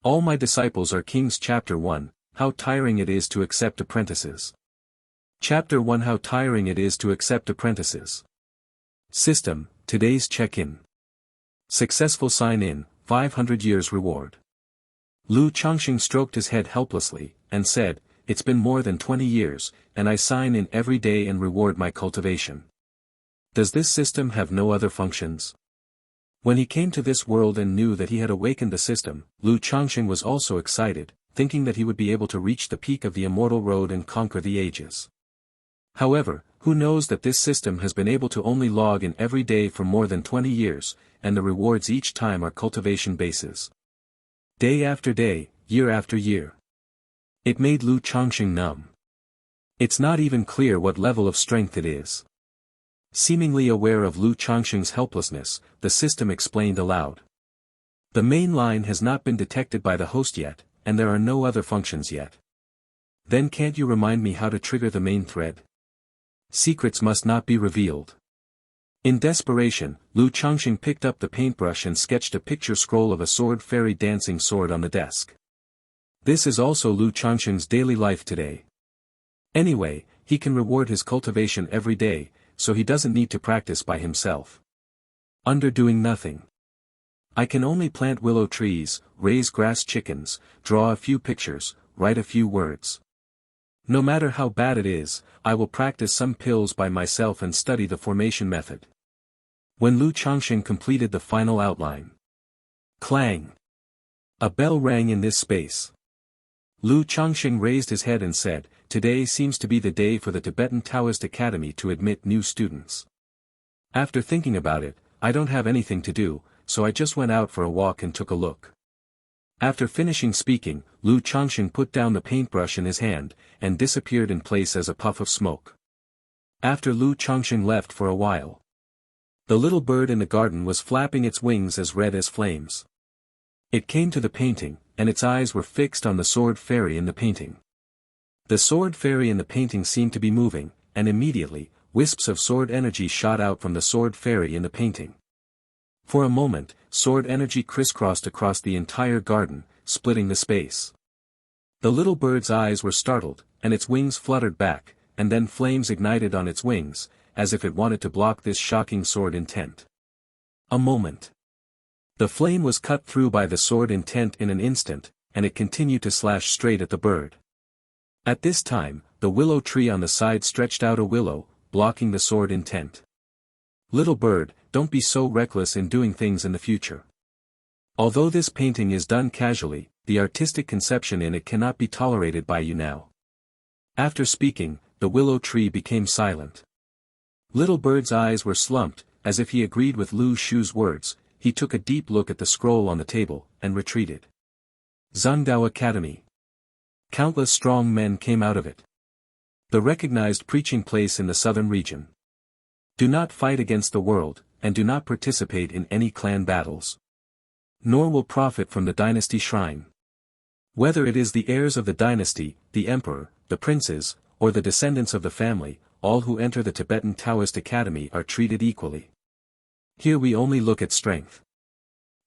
All my disciples are kings. Chapter 1, How tiring it is to accept apprentices. Chapter 1, How tiring it is to accept apprentices. System, today's check-in. Successful sign-in, 500 years reward. Lu Changxing stroked his head helplessly, and said, "It's been more than 20 years, and I sign in every day and reward my cultivation. Does this system have no other functions?" When he came to this world and knew that he had awakened the system, Lu Changxing was also excited, thinking that he would be able to reach the peak of the immortal road and conquer the ages. However, who knows that this system has been able to only log in every day for more than 20 years, and the rewards each time are cultivation bases. Day after day, year after year. It made Lu Changxing numb. It's not even clear what level of strength it is. Seemingly aware of Lu Changxing's helplessness, the system explained aloud. The main line has not been detected by the host yet, and there are no other functions yet. Then can't you remind me how to trigger the main thread? Secrets must not be revealed. In desperation, Lu Changxing picked up the paintbrush and sketched a picture scroll of a sword fairy dancing sword on the desk. This is also Lu Changxing's daily life today. Anyway, he can reward his cultivation every day, so he doesn't need to practice by himself. Under doing nothing. I can only plant willow trees, raise grass chickens, draw a few pictures, write a few words. No matter how bad it is, I will practice some pills by myself and study the formation method. When Lu Changxing completed the final outline. Clang! A bell rang in this space. Lu Changxing raised his head and said, "Today seems to be the day for the Tibetan Taoist Academy to admit new students. After thinking about it, I don't have anything to do, so I just went out for a walk and took a look." After finishing speaking, Lu Changxing put down the paintbrush in his hand, and disappeared in place as a puff of smoke. After Lu Changxing left for a while, the little bird in the garden was flapping its wings as red as flames. It came to the painting, and its eyes were fixed on the sword fairy in the painting. The sword fairy in the painting seemed to be moving, and immediately, wisps of sword energy shot out from the sword fairy in the painting. For a moment, sword energy crisscrossed across the entire garden, splitting the space. The little bird's eyes were startled, and its wings fluttered back, and then flames ignited on its wings, as if it wanted to block this shocking sword intent. A moment. The flame was cut through by the sword intent in an instant, and it continued to slash straight at the bird. At this time, the willow tree on the side stretched out a willow, blocking the sword intent. "Little bird, don't be so reckless in doing things in the future. Although this painting is done casually, the artistic conception in it cannot be tolerated by you now." After speaking, the willow tree became silent. Little bird's eyes were slumped, as if he agreed with Lu Shu's words. He took a deep look at the scroll on the table, and retreated. Zhengdao Academy. Countless strong men came out of it. The recognized preaching place in the southern region. Do not fight against the world, and do not participate in any clan battles. Nor will profit from the dynasty shrine. Whether it is the heirs of the dynasty, the emperor, the princes, or the descendants of the family, all who enter the Tibetan Taoist Academy are treated equally. Here we only look at strength.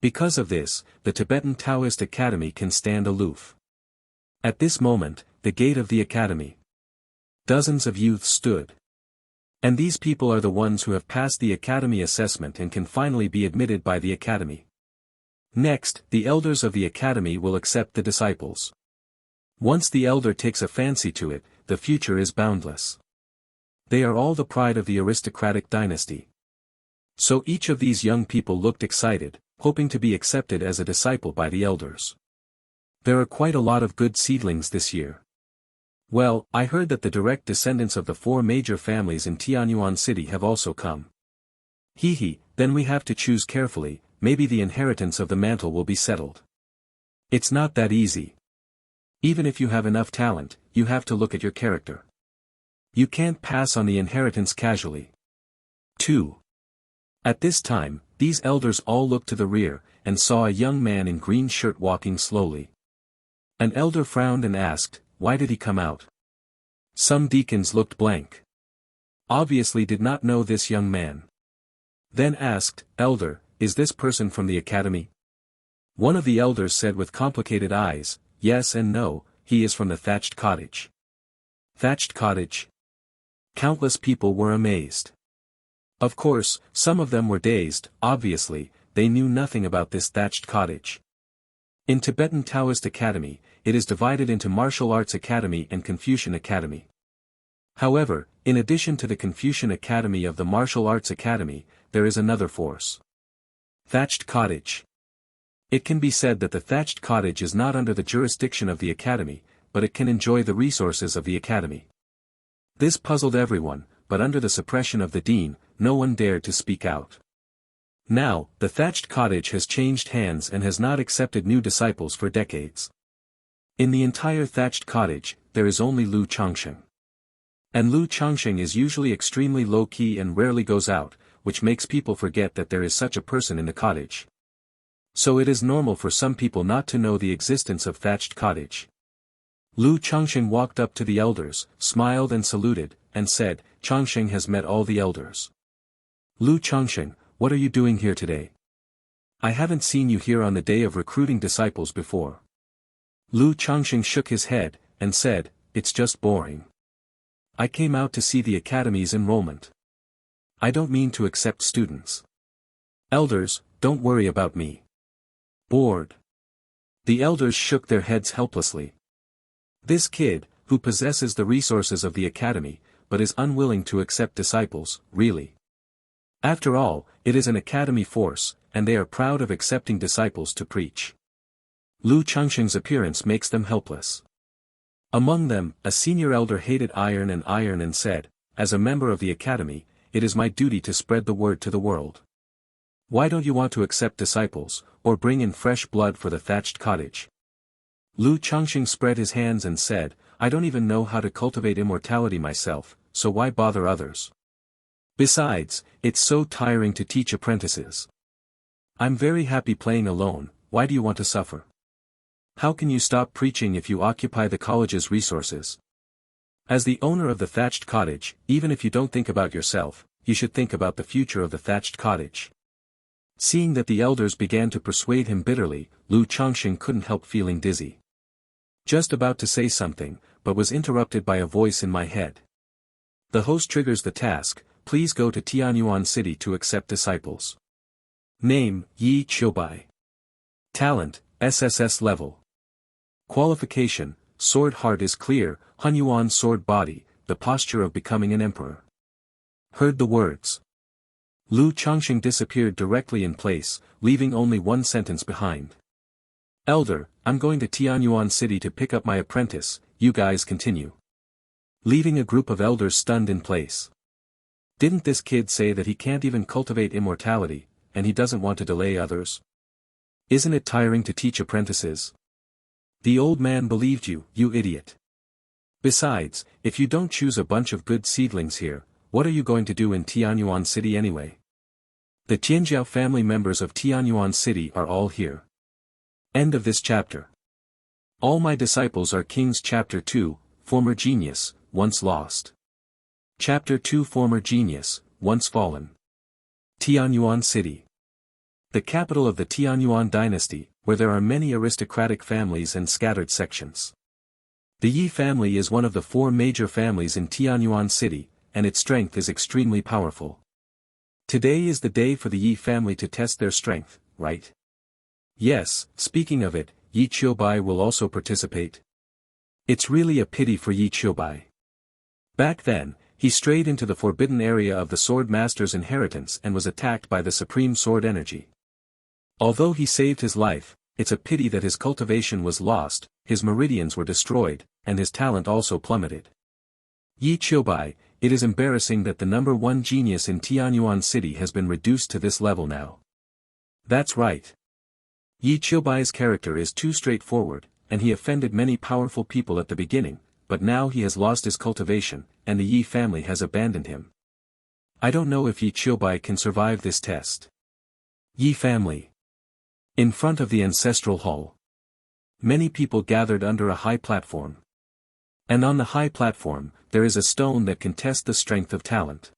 Because of this, the Tibetan Taoist Academy can stand aloof. At this moment, the gate of the academy. Dozens of youths stood. And these people are the ones who have passed the academy assessment and can finally be admitted by the academy. Next, the elders of the academy will accept the disciples. Once the elder takes a fancy to it, the future is boundless. They are all the pride of the aristocratic dynasty. So each of these young people looked excited, hoping to be accepted as a disciple by the elders. There are quite a lot of good seedlings this year. Well, I heard that the direct descendants of the 4 major families in Tianyuan City have also come. Then we have to choose carefully, maybe the inheritance of the mantle will be settled. It's not that easy. Even if you have enough talent, you have to look at your character. You can't pass on the inheritance casually. 2. At this time, these elders all looked to the rear, and saw a young man in green shirt walking slowly. An elder frowned and asked, "Why did he come out?" Some deacons looked blank. Obviously did not know this young man. Then asked, "Elder, is this person from the academy?" One of the elders said with complicated eyes, "Yes and no, he is from the thatched cottage." Thatched cottage? Countless people were amazed. Of course, some of them were dazed, obviously, they knew nothing about this thatched cottage. In Tibetan Taoist Academy, it is divided into Martial Arts Academy and Confucian Academy. However, in addition to the Confucian Academy of the Martial Arts Academy, there is another force. Thatched cottage. It can be said that the thatched cottage is not under the jurisdiction of the Academy, but it can enjoy the resources of the Academy. This puzzled everyone, but under the suppression of the dean, no one dared to speak out. Now, the thatched cottage has changed hands and has not accepted new disciples for decades. In the entire thatched cottage, there is only Lu Changsheng. And Lu Changsheng is usually extremely low-key and rarely goes out, which makes people forget that there is such a person in the cottage. So it is normal for some people not to know the existence of thatched cottage. Lu Changsheng walked up to the elders, smiled and saluted, and said, "Changsheng has met all the elders." "Lu Changsheng, what are you doing here today? I haven't seen you here on the day of recruiting disciples before." Lu Changsheng shook his head, and said, "It's just boring. I came out to see the Academy's enrollment. I don't mean to accept students. Elders, don't worry about me. Bored." The elders shook their heads helplessly. This kid, who possesses the resources of the Academy, but is unwilling to accept disciples, really. After all, it is an Academy force, and they are proud of accepting disciples to preach. Lu Changsheng's appearance makes them helpless. Among them, a senior elder hated iron and said, "As a member of the Academy, it is my duty to spread the word to the world. Why don't you want to accept disciples, or bring in fresh blood for the thatched cottage?" Lu Changsheng spread his hands and said, "I don't even know how to cultivate immortality myself, so why bother others? Besides, it's so tiring to teach apprentices. I'm very happy playing alone, why do you want to suffer? How can you stop preaching if you occupy the college's resources? As the owner of the thatched cottage, even if you don't think about yourself, you should think about the future of the thatched cottage." Seeing that the elders began to persuade him bitterly, Lu Changsheng couldn't help feeling dizzy. Just about to say something, but was interrupted by a voice in my head. "The host triggers the task, please go to Tianyuan City to accept disciples. Name, Yi Qiubai. Talent, SSS level. Qualification, sword heart is clear, Hunyuan sword body, the posture of becoming an emperor." Heard the words. Lu Changsheng disappeared directly in place, leaving only one sentence behind. "Elder, I'm going to Tianyuan City to pick up my apprentice, you guys continue." Leaving a group of elders stunned in place. Didn't this kid say that he can't even cultivate immortality, and he doesn't want to delay others? Isn't it tiring to teach apprentices? The old man believed you, you idiot. Besides, if you don't choose a bunch of good seedlings here, what are you going to do in Tianyuan City anyway? The Tianjiao family members of Tianyuan City are all here. End of this chapter. All My Disciples Are Kings. Chapter 2, Former Genius, Once Lost. Chapter 2, Former Genius, Once Fallen. Tianyuan City. The capital of the Tianyuan dynasty, where there are many aristocratic families and scattered sections. The Yi family is one of the 4 major families in Tianyuan City, and its strength is extremely powerful. Today is the day for the Yi family to test their strength, right? Yes, speaking of it, Yi Qiubai will also participate. It's really a pity for Yi Qiubai. Back then, he strayed into the forbidden area of the Sword Master's inheritance and was attacked by the Supreme Sword Energy. Although he saved his life, it's a pity that his cultivation was lost, his meridians were destroyed, and his talent also plummeted. Yi Qiubai, it is embarrassing that the number 1 genius in Tianyuan City has been reduced to this level now. That's right. Yi Qiubai's character is too straightforward, and he offended many powerful people at the beginning, but now he has lost his cultivation, and the Yi family has abandoned him. I don't know if Yi Qiubai can survive this test. Yi family. In front of the ancestral hall. Many people gathered under a high platform. And on the high platform, there is a stone that can test the strength of talent.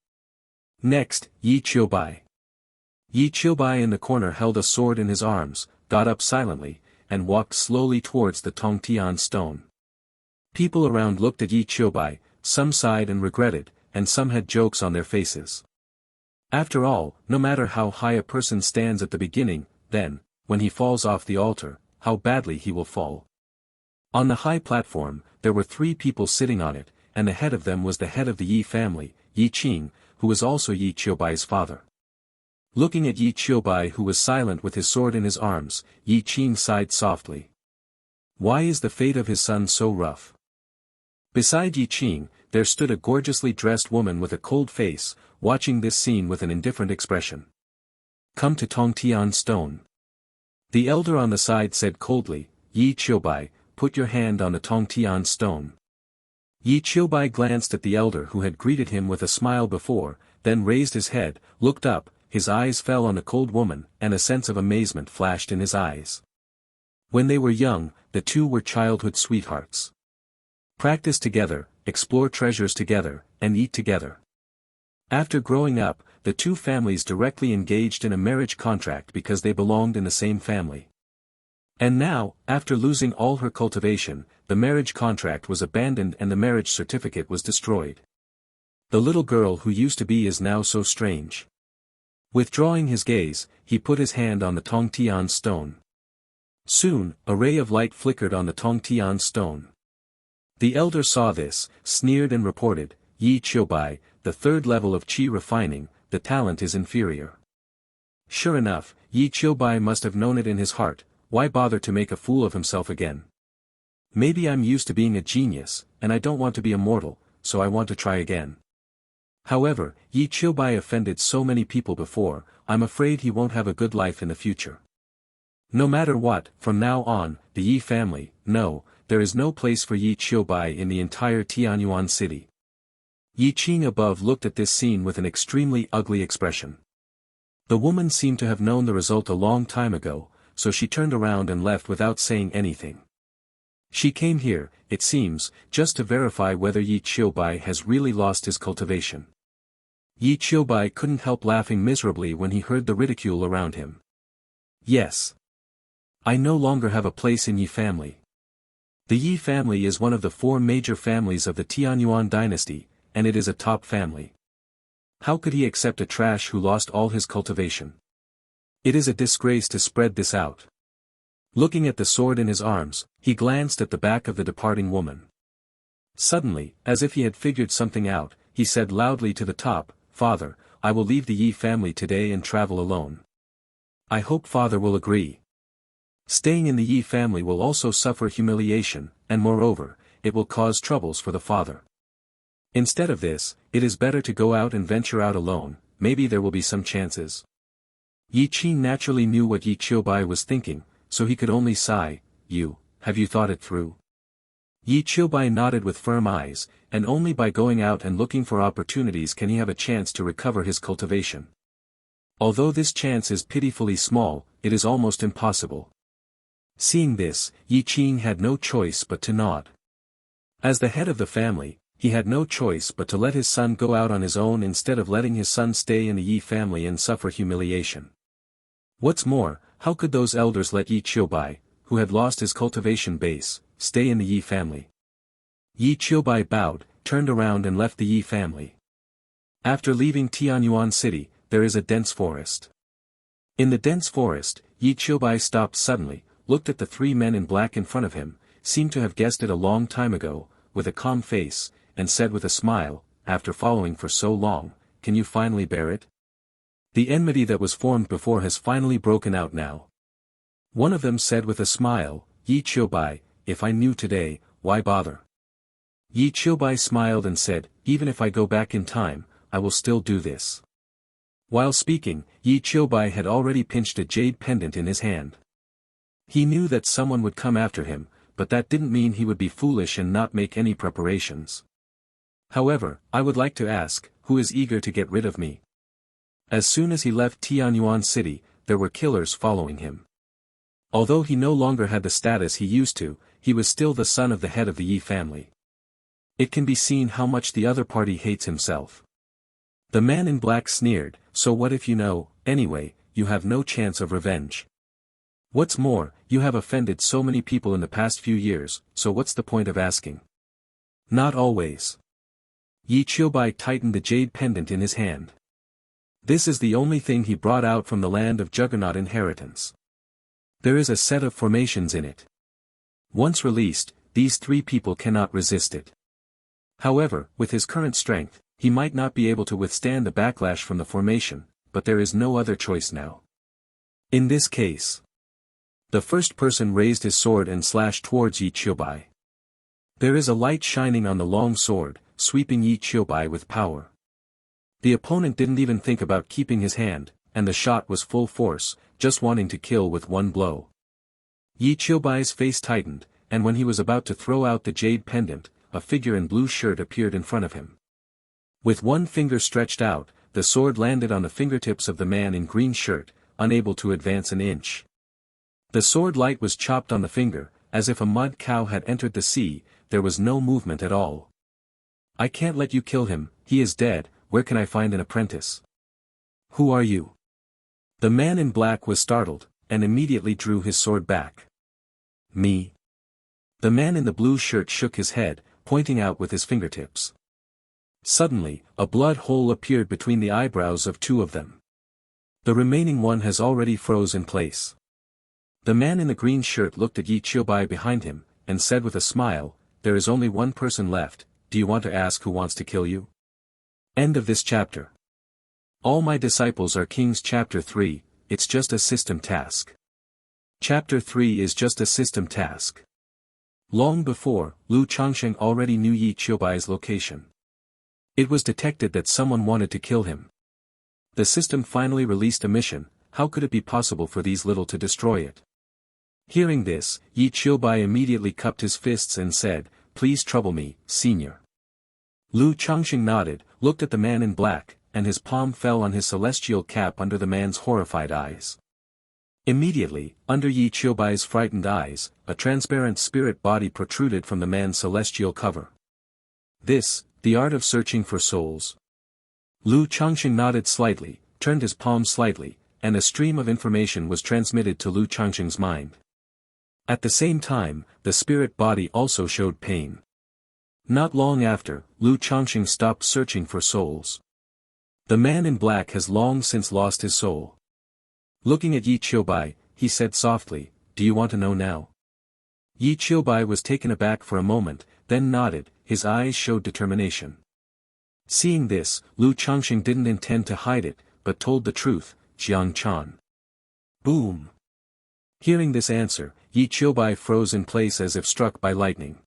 Next, Yi Qiubai. Yi Qiubai in the corner held a sword in his arms, got up silently, and walked slowly towards the Tongtian stone. People around looked at Yi Qiubai, some sighed and regretted, and some had jokes on their faces. After all, no matter how high a person stands at the beginning, then, when he falls off the altar, how badly he will fall. On the high platform, there were 3 people sitting on it, and the head of them was the head of the Yi family, Yi Qing, who was also Yi Qiubai's father. Looking at Yi Qiubai, who was silent with his sword in his arms, Yi Qing sighed softly. Why is the fate of his son so rough? Beside Yi Qing, there stood a gorgeously dressed woman with a cold face, watching this scene with an indifferent expression. Come to Tongtian stone. The elder on the side said coldly, Yi Qiubai, put your hand on the Tongtian stone. Yi Qiubai glanced at the elder who had greeted him with a smile before, then raised his head, looked up, his eyes fell on the cold woman, and a sense of amazement flashed in his eyes. When they were young, the two were childhood sweethearts. Practice together, explore treasures together, and eat together. After growing up, the two families directly engaged in a marriage contract because they belonged in the same family. And now, after losing all her cultivation, the marriage contract was abandoned and the marriage certificate was destroyed. The little girl who used to be is now so strange. Withdrawing his gaze, he put his hand on the Tongtian stone. Soon, a ray of light flickered on the Tongtian stone. The elder saw this, sneered and reported, Yi Qiubai, the third level of qi refining, the talent is inferior. Sure enough, Yi Qiubai must have known it in his heart, why bother to make a fool of himself again? Maybe I'm used to being a genius, and I don't want to be immortal, so I want to try again. However, Yi Qiubai offended so many people before, I'm afraid he won't have a good life in the future. No matter what, from now on, the Yi family, no, there is no place for Yi Qiubai in the entire Tianyuan city. Yi Qing above looked at this scene with an extremely ugly expression. The woman seemed to have known the result a long time ago, so she turned around and left without saying anything. She came here, it seems, just to verify whether Yi Qiubai has really lost his cultivation. Yi Qiubai couldn't help laughing miserably when he heard the ridicule around him. Yes. I no longer have a place in Yi family. The Yi family is one of the 4 major families of the Tianyuan dynasty, and it is a top family. How could he accept a trash who lost all his cultivation? It is a disgrace to spread this out. Looking at the sword in his arms, he glanced at the back of the departing woman. Suddenly, as if he had figured something out, he said loudly to the top, Father, I will leave the Yi family today and travel alone. I hope Father will agree. Staying in the Yi family will also suffer humiliation, and moreover, it will cause troubles for the father. Instead of this, it is better to go out and venture out alone, maybe there will be some chances. Yi Qing naturally knew what Yi Qiubai was thinking, so he could only sigh, have you thought it through? Yi Qiubai nodded with firm eyes, and only by going out and looking for opportunities can he have a chance to recover his cultivation. Although this chance is pitifully small, it is almost impossible. Seeing this, Yi Qing had no choice but to nod. As the head of the family, he had no choice but to let his son go out on his own instead of letting his son stay in the Yi family and suffer humiliation. What's more, how could those elders let Yi Qiubai, who had lost his cultivation base, stay in the Yi family? Yi Qiubai bowed, turned around and left the Yi family. After leaving Tianyuan city, there is a dense forest. In the dense forest, Yi Qiubai stopped suddenly, looked at the 3 men in black in front of him, seemed to have guessed it a long time ago, with a calm face, and said with a smile, after following for so long, can you finally bear it? The enmity that was formed before has finally broken out now. One of them said with a smile, Yi Qiubai, if I knew today, why bother? Yi Qiubai smiled and said, even if I go back in time, I will still do this. While speaking, Yi Qiubai had already pinched a jade pendant in his hand. He knew that someone would come after him, but that didn't mean he would be foolish and not make any preparations. However, I would like to ask, who is eager to get rid of me? As soon as he left Tianyuan city, there were killers following him. Although he no longer had the status he used to, he was still the son of the head of the Yi family. It can be seen how much the other party hates himself. The man in black sneered, so what if you know, anyway, you have no chance of revenge. What's more, you have offended so many people in the past few years, so what's the point of asking? Not always. Yi Qiubai tightened the jade pendant in his hand. This is the only thing he brought out from the land of Juggernaut inheritance. There is a set of formations in it. Once released, these three people cannot resist it. However, with his current strength, he might not be able to withstand the backlash from the formation, but there is no other choice now. In this case, the first person raised his sword and slashed towards Yi Qiubai. There is a light shining on the long sword, sweeping Yi Qiubai with power. The opponent didn't even think about keeping his hand, and the shot was full force, just wanting to kill with one blow. Yi Qiubai's face tightened, and when he was about to throw out the jade pendant, a figure in blue shirt appeared in front of him. With one finger stretched out, the sword landed on the fingertips of the man in green shirt, unable to advance an inch. The sword light was chopped on the finger, as if a mud cow had entered the sea. There was no movement at all. I can't let you kill him, he is dead. Where can I find an apprentice? Who are you? The man in black was startled, and immediately drew his sword back. Me? The man in the blue shirt shook his head, pointing out with his fingertips. Suddenly, a blood hole appeared between the eyebrows of two of them. The remaining one has already froze in place. The man in the green shirt looked at Yi Qiubai behind him, and said with a smile, "There is only one person left. Do you want to ask who wants to kill you?" End of this chapter. All my disciples are kings. Chapter 3, it's just a system task. Chapter 3 is just a system task. Long before, Lu Changsheng already knew Yi Qiubai's location. It was detected that someone wanted to kill him. The system finally released a mission. How could it be possible for these little to destroy it? Hearing this, Yi Qiubai immediately cupped his fists and said, "Please trouble me, senior." Lu Changsheng nodded, looked at the man in black, and his palm fell on his celestial cap under the man's horrified eyes. Immediately, under Yi Qiubai's frightened eyes, a transparent spirit body protruded from the man's celestial cover. This, the art of searching for souls. Lu Changsheng nodded slightly, turned his palm slightly, and a stream of information was transmitted to Lu Changsheng's mind. At the same time, the spirit body also showed pain. Not long after, Lu Changsheng stopped searching for souls. The man in black has long since lost his soul. Looking at Yi Qiubai, he said softly, "Do you want to know now?" Yi Qiubai was taken aback for a moment, then nodded. His eyes showed determination. Seeing this, Lu Changsheng didn't intend to hide it, but told the truth, "Jiang Chan." Boom! Hearing this answer, Yi Qiubai froze in place as if struck by lightning.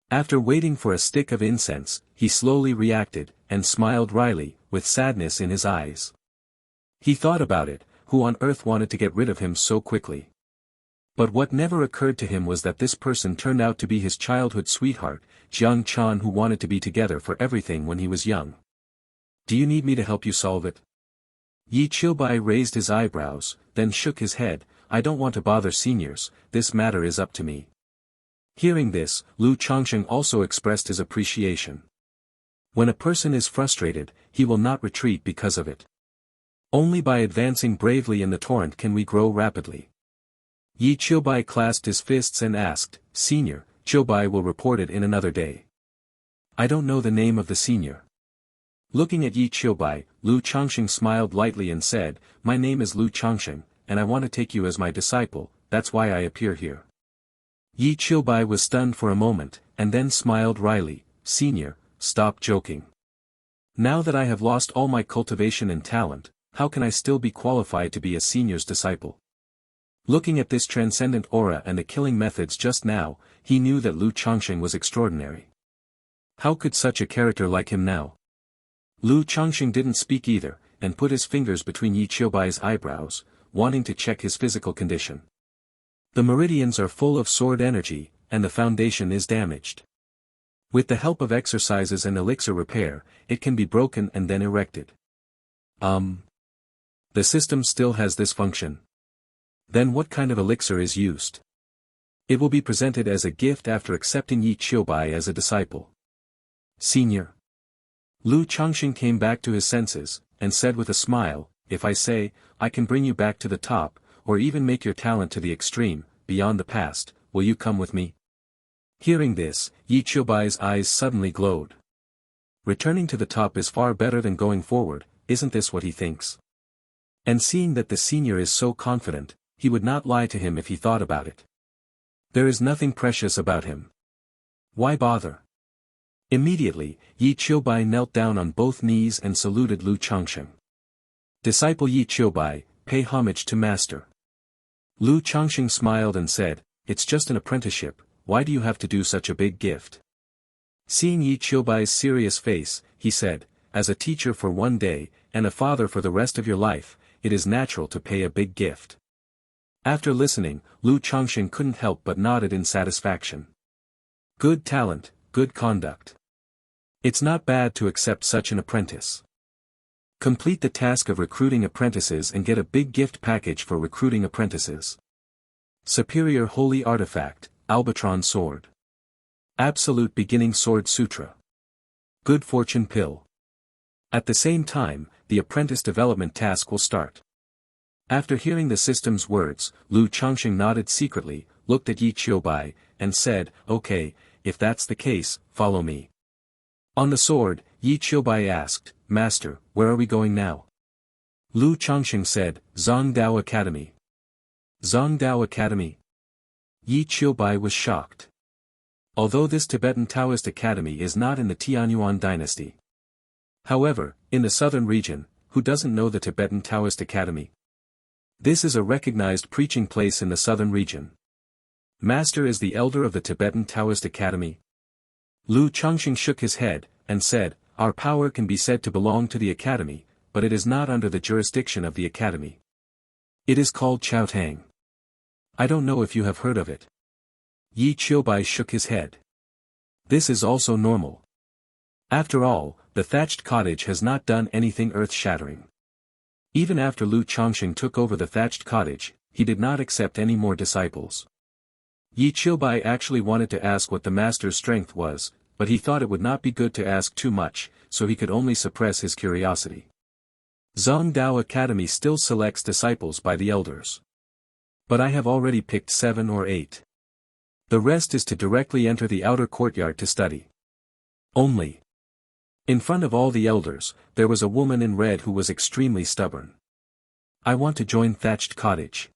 After waiting for a stick of incense, he slowly reacted, and smiled wryly, with sadness in his eyes. He thought about it, who on earth wanted to get rid of him so quickly? But what never occurred to him was that this person turned out to be his childhood sweetheart, Jiang Chan, who wanted to be together for everything when he was young. "Do you need me to help you solve it?" Yi Qiubai raised his eyebrows, then shook his head. "I don't want to bother seniors, this matter is up to me." Hearing this, Lu Changsheng also expressed his appreciation. When a person is frustrated, he will not retreat because of it. Only by advancing bravely in the torrent can we grow rapidly. Yi Qiubai clasped his fists and asked, "Senior, Qiubai will report it in another day." "I don't know the name of the senior." Looking at Yi Qiubai, Lu Changsheng smiled lightly and said, "My name is Lu Changsheng, and I want to take you as my disciple, that's why I appear here." Yi Qiubai was stunned for a moment, and then smiled wryly, "Senior, stop joking. Now that I have lost all my cultivation and talent, how can I still be qualified to be a senior's disciple?" Looking at this transcendent aura and the killing methods just now, he knew that Lu Changsheng was extraordinary. How could such a character like him now? Lu Changsheng didn't speak either, and put his fingers between Yi Qiubai's eyebrows, wanting to check his physical condition. The meridians are full of sword energy, and the foundation is damaged. With the help of exercises and elixir repair, it can be broken and then erected. The system still has this function. Then what kind of elixir is used? It will be presented as a gift after accepting Yi Qiubai as a disciple. Senior. Lu Changsheng came back to his senses, and said with a smile, "If I say, I can bring you back to the top, or even make your talent to the extreme, beyond the past, will you come with me? Hearing this, Yi Qiubai's eyes suddenly glowed. Returning to the top is far better than going forward, isn't this what he thinks? And seeing that the senior is so confident, he would not lie to him if he thought about it. There is nothing precious about him. Why bother? Immediately, Yi Qiubai knelt down on both knees and saluted Lu Changsheng. Disciple Yi Qiubai, pay homage to master. Lu Changsheng smiled and said, it's just an apprenticeship, why do you have to do such a big gift? Seeing Yi Qiubai's serious face, he said, as a teacher for one day, and a father for the rest of your life, it is natural to pay a big gift. After listening, Lu Changsheng couldn't help but nodded in satisfaction. Good talent, good conduct. It's not bad to accept such an apprentice. Complete the task of recruiting apprentices and get a big gift package for recruiting apprentices. Superior Holy Artifact, Albatron Sword. Absolute Beginning Sword Sutra. Good Fortune Pill. At the same time, the apprentice development task will start. After hearing the system's words, Lu Changsheng nodded secretly, looked at Yi Qiubai, and said, okay, if that's the case, follow me. On the sword, Yi Qiubai asked, Master, where are we going now? Lu Changsheng said, Zhongdao Academy. Zhongdao Academy? Yi Qiubai was shocked. Although this Tibetan Taoist academy is not in the Tianyuan dynasty. However, in the southern region, who doesn't know the Tibetan Taoist Academy? This is a recognized preaching place in the southern region. Master is the elder of the Tibetan Taoist Academy. Lu Changsheng shook his head, and said, our power can be said to belong to the academy, but it is not under the jurisdiction of the academy. It is called Chaotang. I don't know if you have heard of it. Yi Qiubai shook his head. This is also normal. After all, the thatched cottage has not done anything earth-shattering. Even after Lu Changsheng took over the thatched cottage, he did not accept any more disciples. Yi Qiubai actually wanted to ask what the master's strength was, but he thought it would not be good to ask too much, so he could only suppress his curiosity. Zhongdao Academy still selects disciples by the elders. But I have already picked 7 or 8. The rest is to directly enter the outer courtyard to study. Only. In front of all the elders, there was a woman in red who was extremely stubborn. I want to join thatched cottage.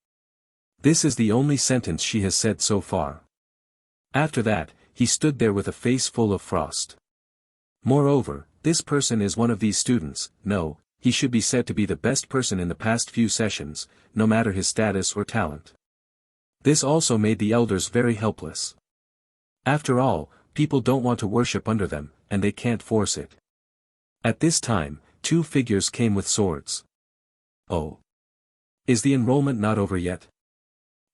This is the only sentence she has said so far. After that, he stood there with a face full of frost. Moreover, this person is one of these students, no, he should be said to be the best person in the past few sessions, no matter his status or talent. This also made the elders very helpless. After all, people don't want to worship under them, and they can't force it. At this time, 2 figures came with swords. Oh. Is the enrollment not over yet?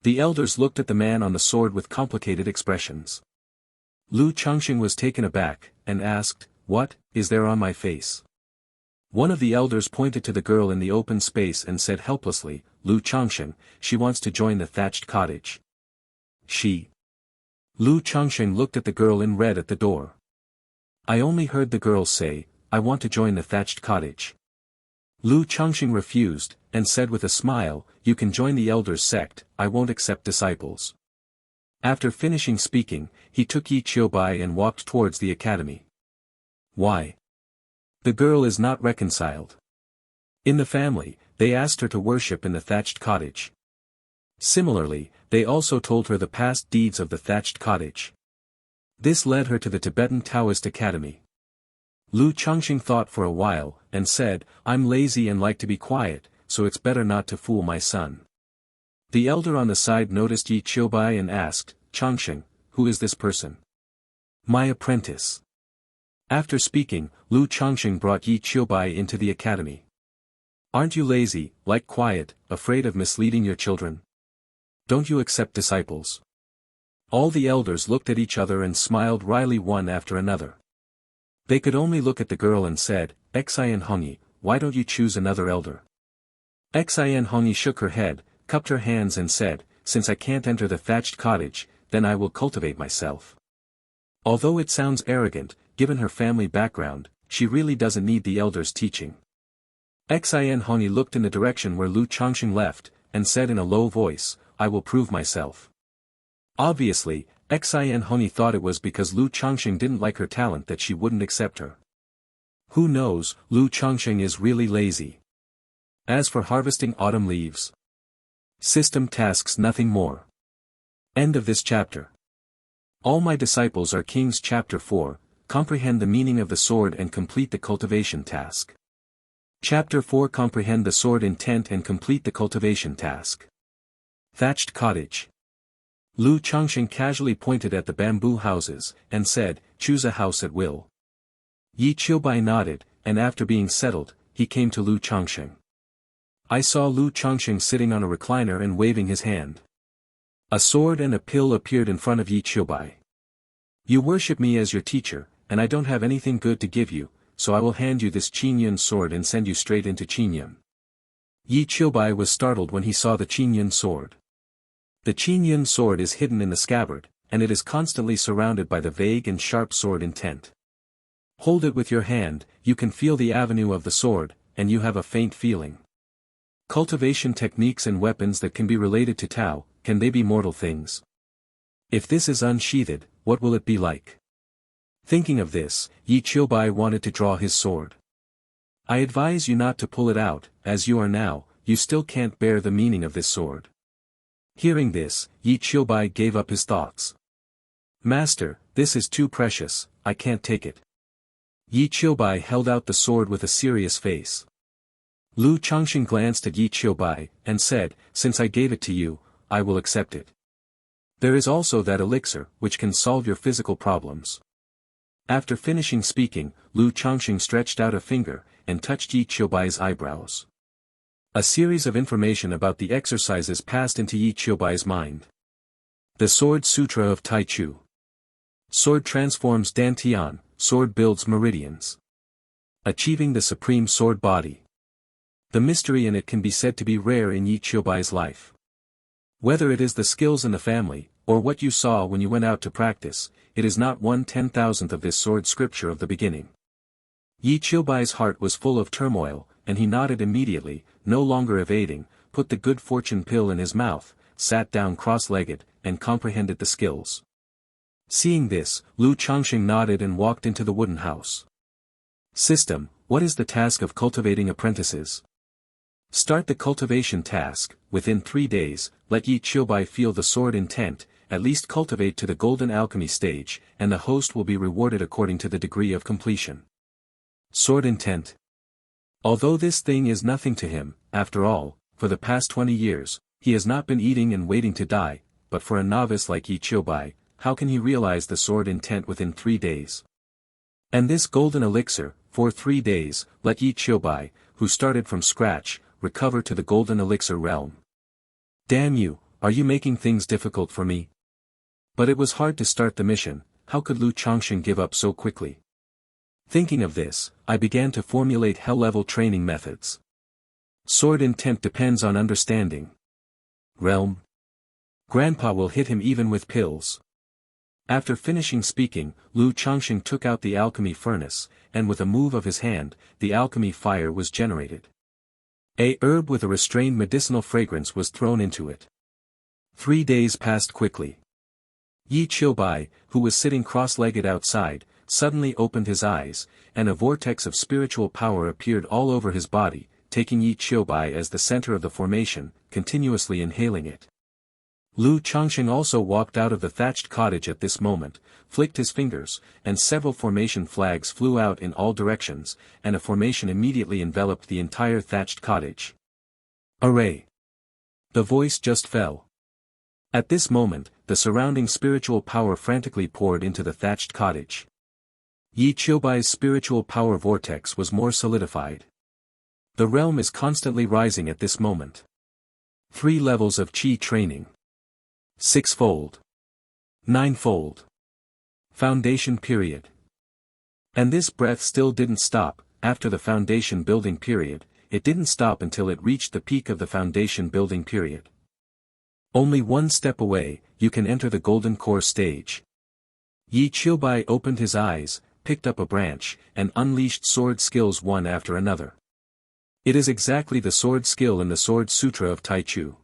The elders looked at the man on the sword with complicated expressions. Lu Changsheng was taken aback, and asked, what is there on my face? One of the elders pointed to the girl in the open space and said helplessly, Lu Changsheng, she wants to join the thatched cottage. She. Lu Changsheng looked at the girl in red at the door. I only heard the girl say, I want to join the thatched cottage. Lu Changsheng refused, and said with a smile, you can join the elders' sect, I won't accept disciples. After finishing speaking, he took Yi Qiubai and walked towards the academy. Why? The girl is not reconciled. In the family, they asked her to worship in the thatched cottage. Similarly, they also told her the past deeds of the thatched cottage. This led her to the Tibetan Taoist Academy. Lu Changsheng thought for a while, and said, I'm lazy and like to be quiet, so it's better not to fool my son. The elder on the side noticed Yi Qiubai and asked, Changsheng, who is this person? My apprentice. After speaking, Lu Changsheng brought Yi Qiubai into the academy. Aren't you lazy, like quiet, afraid of misleading your children? Don't you accept disciples? All the elders looked at each other and smiled wryly one after another. They could only look at the girl and said, Xian Hongyi, why don't you choose another elder? Xian Hongyi shook her head, cupped her hands and said, since I can't enter the thatched cottage, then I will cultivate myself. Although it sounds arrogant, given her family background, she really doesn't need the elders' teaching. Xian Hongyi looked in the direction where Lu Changsheng left, and said in a low voice, "I will prove myself." Obviously, Xin Honi thought it was because Lu Changxing didn't like her talent that she wouldn't accept her. Who knows, Lu Changxing is really lazy. As for harvesting autumn leaves, system tasks nothing more. End of this chapter. All my disciples are kings. Chapter 4, comprehend the meaning of the sword and complete the cultivation task. Chapter 4, comprehend the sword intent and complete the cultivation task. Thatched cottage. Lu Changxing casually pointed at the bamboo houses, and said, "Choose a house at will." Yi Qiubai nodded, and after being settled, he came to Lu Changxing. I saw Lu Changxing sitting on a recliner and waving his hand. A sword and a pill appeared in front of Yi Qiubai. "You worship me as your teacher, and I don't have anything good to give you, so I will hand you this Qingyun sword and send you straight into Qingyun." Yi Qiubai was startled when he saw the Qingyun sword. The Qingyun sword is hidden in the scabbard, and it is constantly surrounded by the vague and sharp sword intent. Hold it with your hand, you can feel the avenue of the sword, and you have a faint feeling. Cultivation techniques and weapons that can be related to Tao, can they be mortal things? If this is unsheathed, what will it be like? Thinking of this, Yi Qiubai wanted to draw his sword. I advise you not to pull it out, as you are now, you still can't bear the meaning of this sword. Hearing this, Yi Qiubai gave up his thoughts. Master, this is too precious, I can't take it. Yi Qiubai held out the sword with a serious face. Lu Changxing glanced at Yi Qiubai, and said, "Since I gave it to you, I will accept it. There is also that elixir, which can solve your physical problems." After finishing speaking, Lu Changxing stretched out a finger, and touched Yi Qiubai's eyebrows. A series of information about the exercises passed into Yi Qiubai's mind. The Sword Sutra of Tai Chu. Sword transforms Dantian, sword builds meridians. Achieving the supreme sword body. The mystery in it can be said to be rare in Yi Qiubai's life. Whether it is the skills in the family, or what you saw when you went out to practice, it is not 1/10,000th of this sword scripture of the beginning. Yi Qiubai's heart was full of turmoil, and he nodded immediately, no longer evading, put the good fortune pill in his mouth, sat down cross-legged, and comprehended the skills. Seeing this, Lu Changxing nodded and walked into the wooden house. System, what is the task of cultivating apprentices? Start the cultivation task, within 3 days, let Yi Qiubai feel the sword intent, at least cultivate to the golden alchemy stage, and the host will be rewarded according to the degree of completion. Sword intent. Although this thing is nothing to him, after all, for the past 20 years, he has not been eating and waiting to die, but for a novice like Yi Qiubai, how can he realize the sword intent within 3 days? And this golden elixir, for 3 days, let Yi Qiubai, who started from scratch, recover to the golden elixir realm. Damn you, are you making things difficult for me? But it was hard to start the mission, how could Lu Changxing give up so quickly? Thinking of this, I began to formulate hell-level training methods. Sword intent depends on understanding. Realm. Grandpa will hit him even with pills. After finishing speaking, Lu Changxing took out the alchemy furnace, and with a move of his hand, the alchemy fire was generated. A herb with a restrained medicinal fragrance was thrown into it. 3 days passed quickly. Yi Qiubai, who was sitting cross-legged outside, suddenly opened his eyes, and a vortex of spiritual power appeared all over his body, taking Yi Qiubai as the center of the formation, continuously inhaling it. Lu Changxing also walked out of the thatched cottage at this moment, flicked his fingers, and several formation flags flew out in all directions, and a formation immediately enveloped the entire thatched cottage. Array! The voice just fell. At this moment, the surrounding spiritual power frantically poured into the thatched cottage. Yi Qiubai's spiritual power vortex was more solidified. The realm is constantly rising at this moment. 3 levels of Qi training. 6-fold. 9-fold. Foundation period. And this breath still didn't stop. After the foundation building period, it didn't stop until it reached the peak of the foundation building period. Only 1 step away, you can enter the golden core stage. Yi Qiubai opened his eyes, picked up a branch, and unleashed sword skills one after another. It is exactly the sword skill in the Sword Sutra of Tai Chu.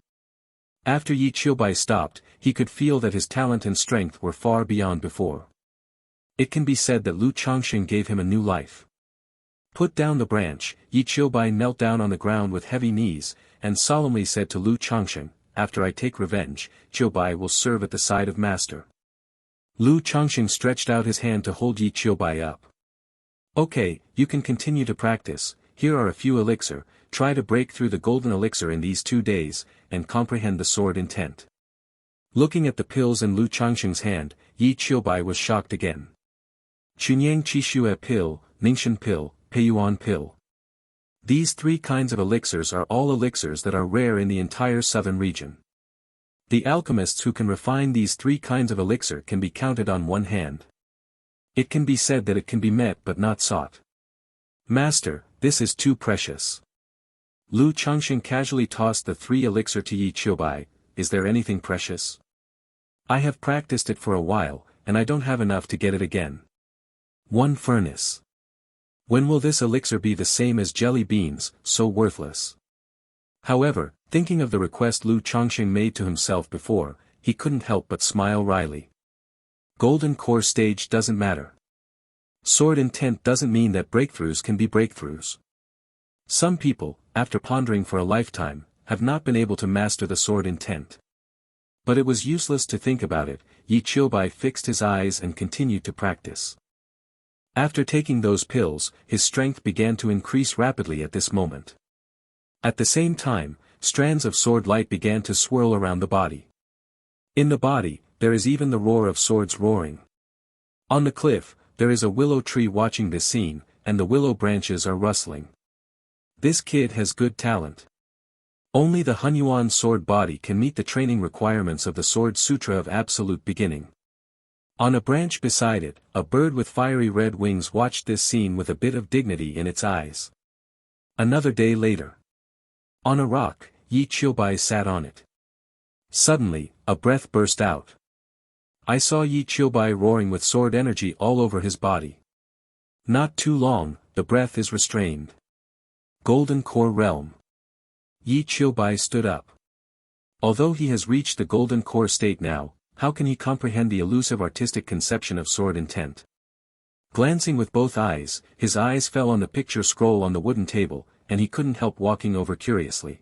After Yi Qiubai stopped, he could feel that his talent and strength were far beyond before. It can be said that Lu Changxing gave him a new life. Put down the branch, Yi Qiubai knelt down on the ground with heavy knees, and solemnly said to Lu Changxing, "After I take revenge, Qiubai will serve at the side of master." Lu Changxing stretched out his hand to hold Yi Qiubai up. "Okay, you can continue to practice. Here are a few elixir, try to break through the golden elixir in these 2 days, and comprehend the sword intent." Looking at the pills in Lu Changxing's hand, Yi Qiubai was shocked again. Chunyang Qishue pill, Ningxian pill, Peiyuan pill. These 3 kinds of elixirs are all elixirs that are rare in the entire southern region. The alchemists who can refine these 3 kinds of elixir can be counted on one hand. It can be said that it can be met but not sought. "Master, this is too precious." Lu Changxing casually tossed the 3 elixir to Yi Qiubai. "Is there anything precious? I have practiced it for a while, and I don't have enough to get it again. 1 furnace. When will this elixir be the same as jelly beans, so worthless?" However, thinking of the request Lu Changxing made to himself before, he couldn't help but smile wryly. Golden core stage doesn't matter. Sword intent doesn't mean that breakthroughs can be breakthroughs. Some people, after pondering for a lifetime, have not been able to master the sword intent. But it was useless to think about it. Yi Qiubai fixed his eyes and continued to practice. After taking those pills, his strength began to increase rapidly at this moment. At the same time, strands of sword light began to swirl around the body. In the body, there is even the roar of swords roaring. On the cliff, there is a willow tree watching this scene, and the willow branches are rustling. This kid has good talent. Only the Hunyuan sword body can meet the training requirements of the Sword Sutra of Absolute Beginning. On a branch beside it, a bird with fiery red wings watched this scene with a bit of dignity in its eyes. Another day later. On a rock, Yi Qiubai sat on it. Suddenly, a breath burst out. I saw Yi Qiubai roaring with sword energy all over his body. Not too long, the breath is restrained. Golden Core Realm. Yi Qiubai stood up. Although he has reached the Golden Core state now, how can he comprehend the elusive artistic conception of sword intent? Glancing with both eyes, his eyes fell on the picture scroll on the wooden table, and he couldn't help walking over curiously.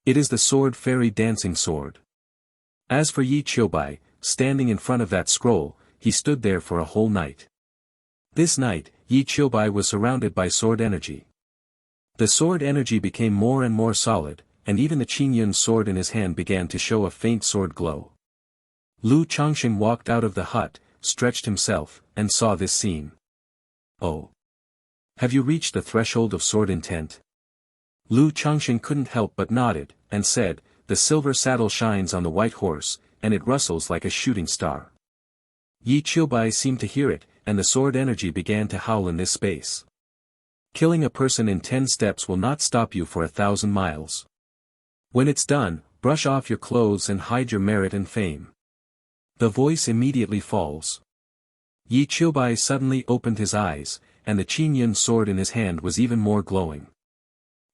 It is the sword fairy dancing sword. As for Yi Qiubai, standing in front of that scroll, he stood there for a whole night. This night, Yi Qiubai was surrounded by sword energy. The sword energy became more and more solid, and even the Qingyun sword in his hand began to show a faint sword glow. Lu Changxing walked out of the hut, stretched himself, and saw this scene. Oh! Have you reached the threshold of sword intent? Lu Changxing couldn't help but nodded, and said, the silver saddle shines on the white horse, and it rustles like a shooting star. Yi Qiubai seemed to hear it, and the sword energy began to howl in this space. Killing a person in 10 steps will not stop you for 1,000 miles. When it's done, brush off your clothes and hide your merit and fame. The voice immediately falls. Yi Qiubai suddenly opened his eyes, and the Qingyun sword in his hand was even more glowing.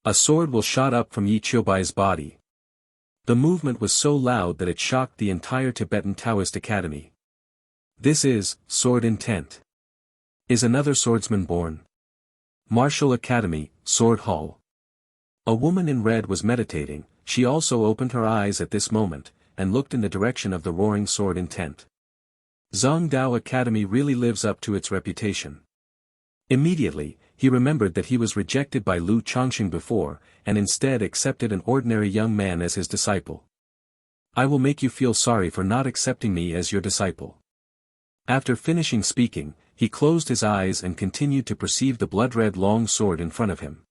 A sword will shot up from Yi Qiubai's body. The movement was so loud that it shocked the entire Tibetan Taoist Academy. This is, sword intent. Is another swordsman born? Martial Academy, Sword Hall. A woman in red was meditating. She also opened her eyes at this moment, and looked in the direction of the roaring sword intent. Zhongdao Academy really lives up to its reputation. Immediately, he remembered that he was rejected by Lu Changxing before, and instead accepted an ordinary young man as his disciple. I will make you feel sorry for not accepting me as your disciple. After finishing speaking, he closed his eyes and continued to perceive the blood-red long sword in front of him.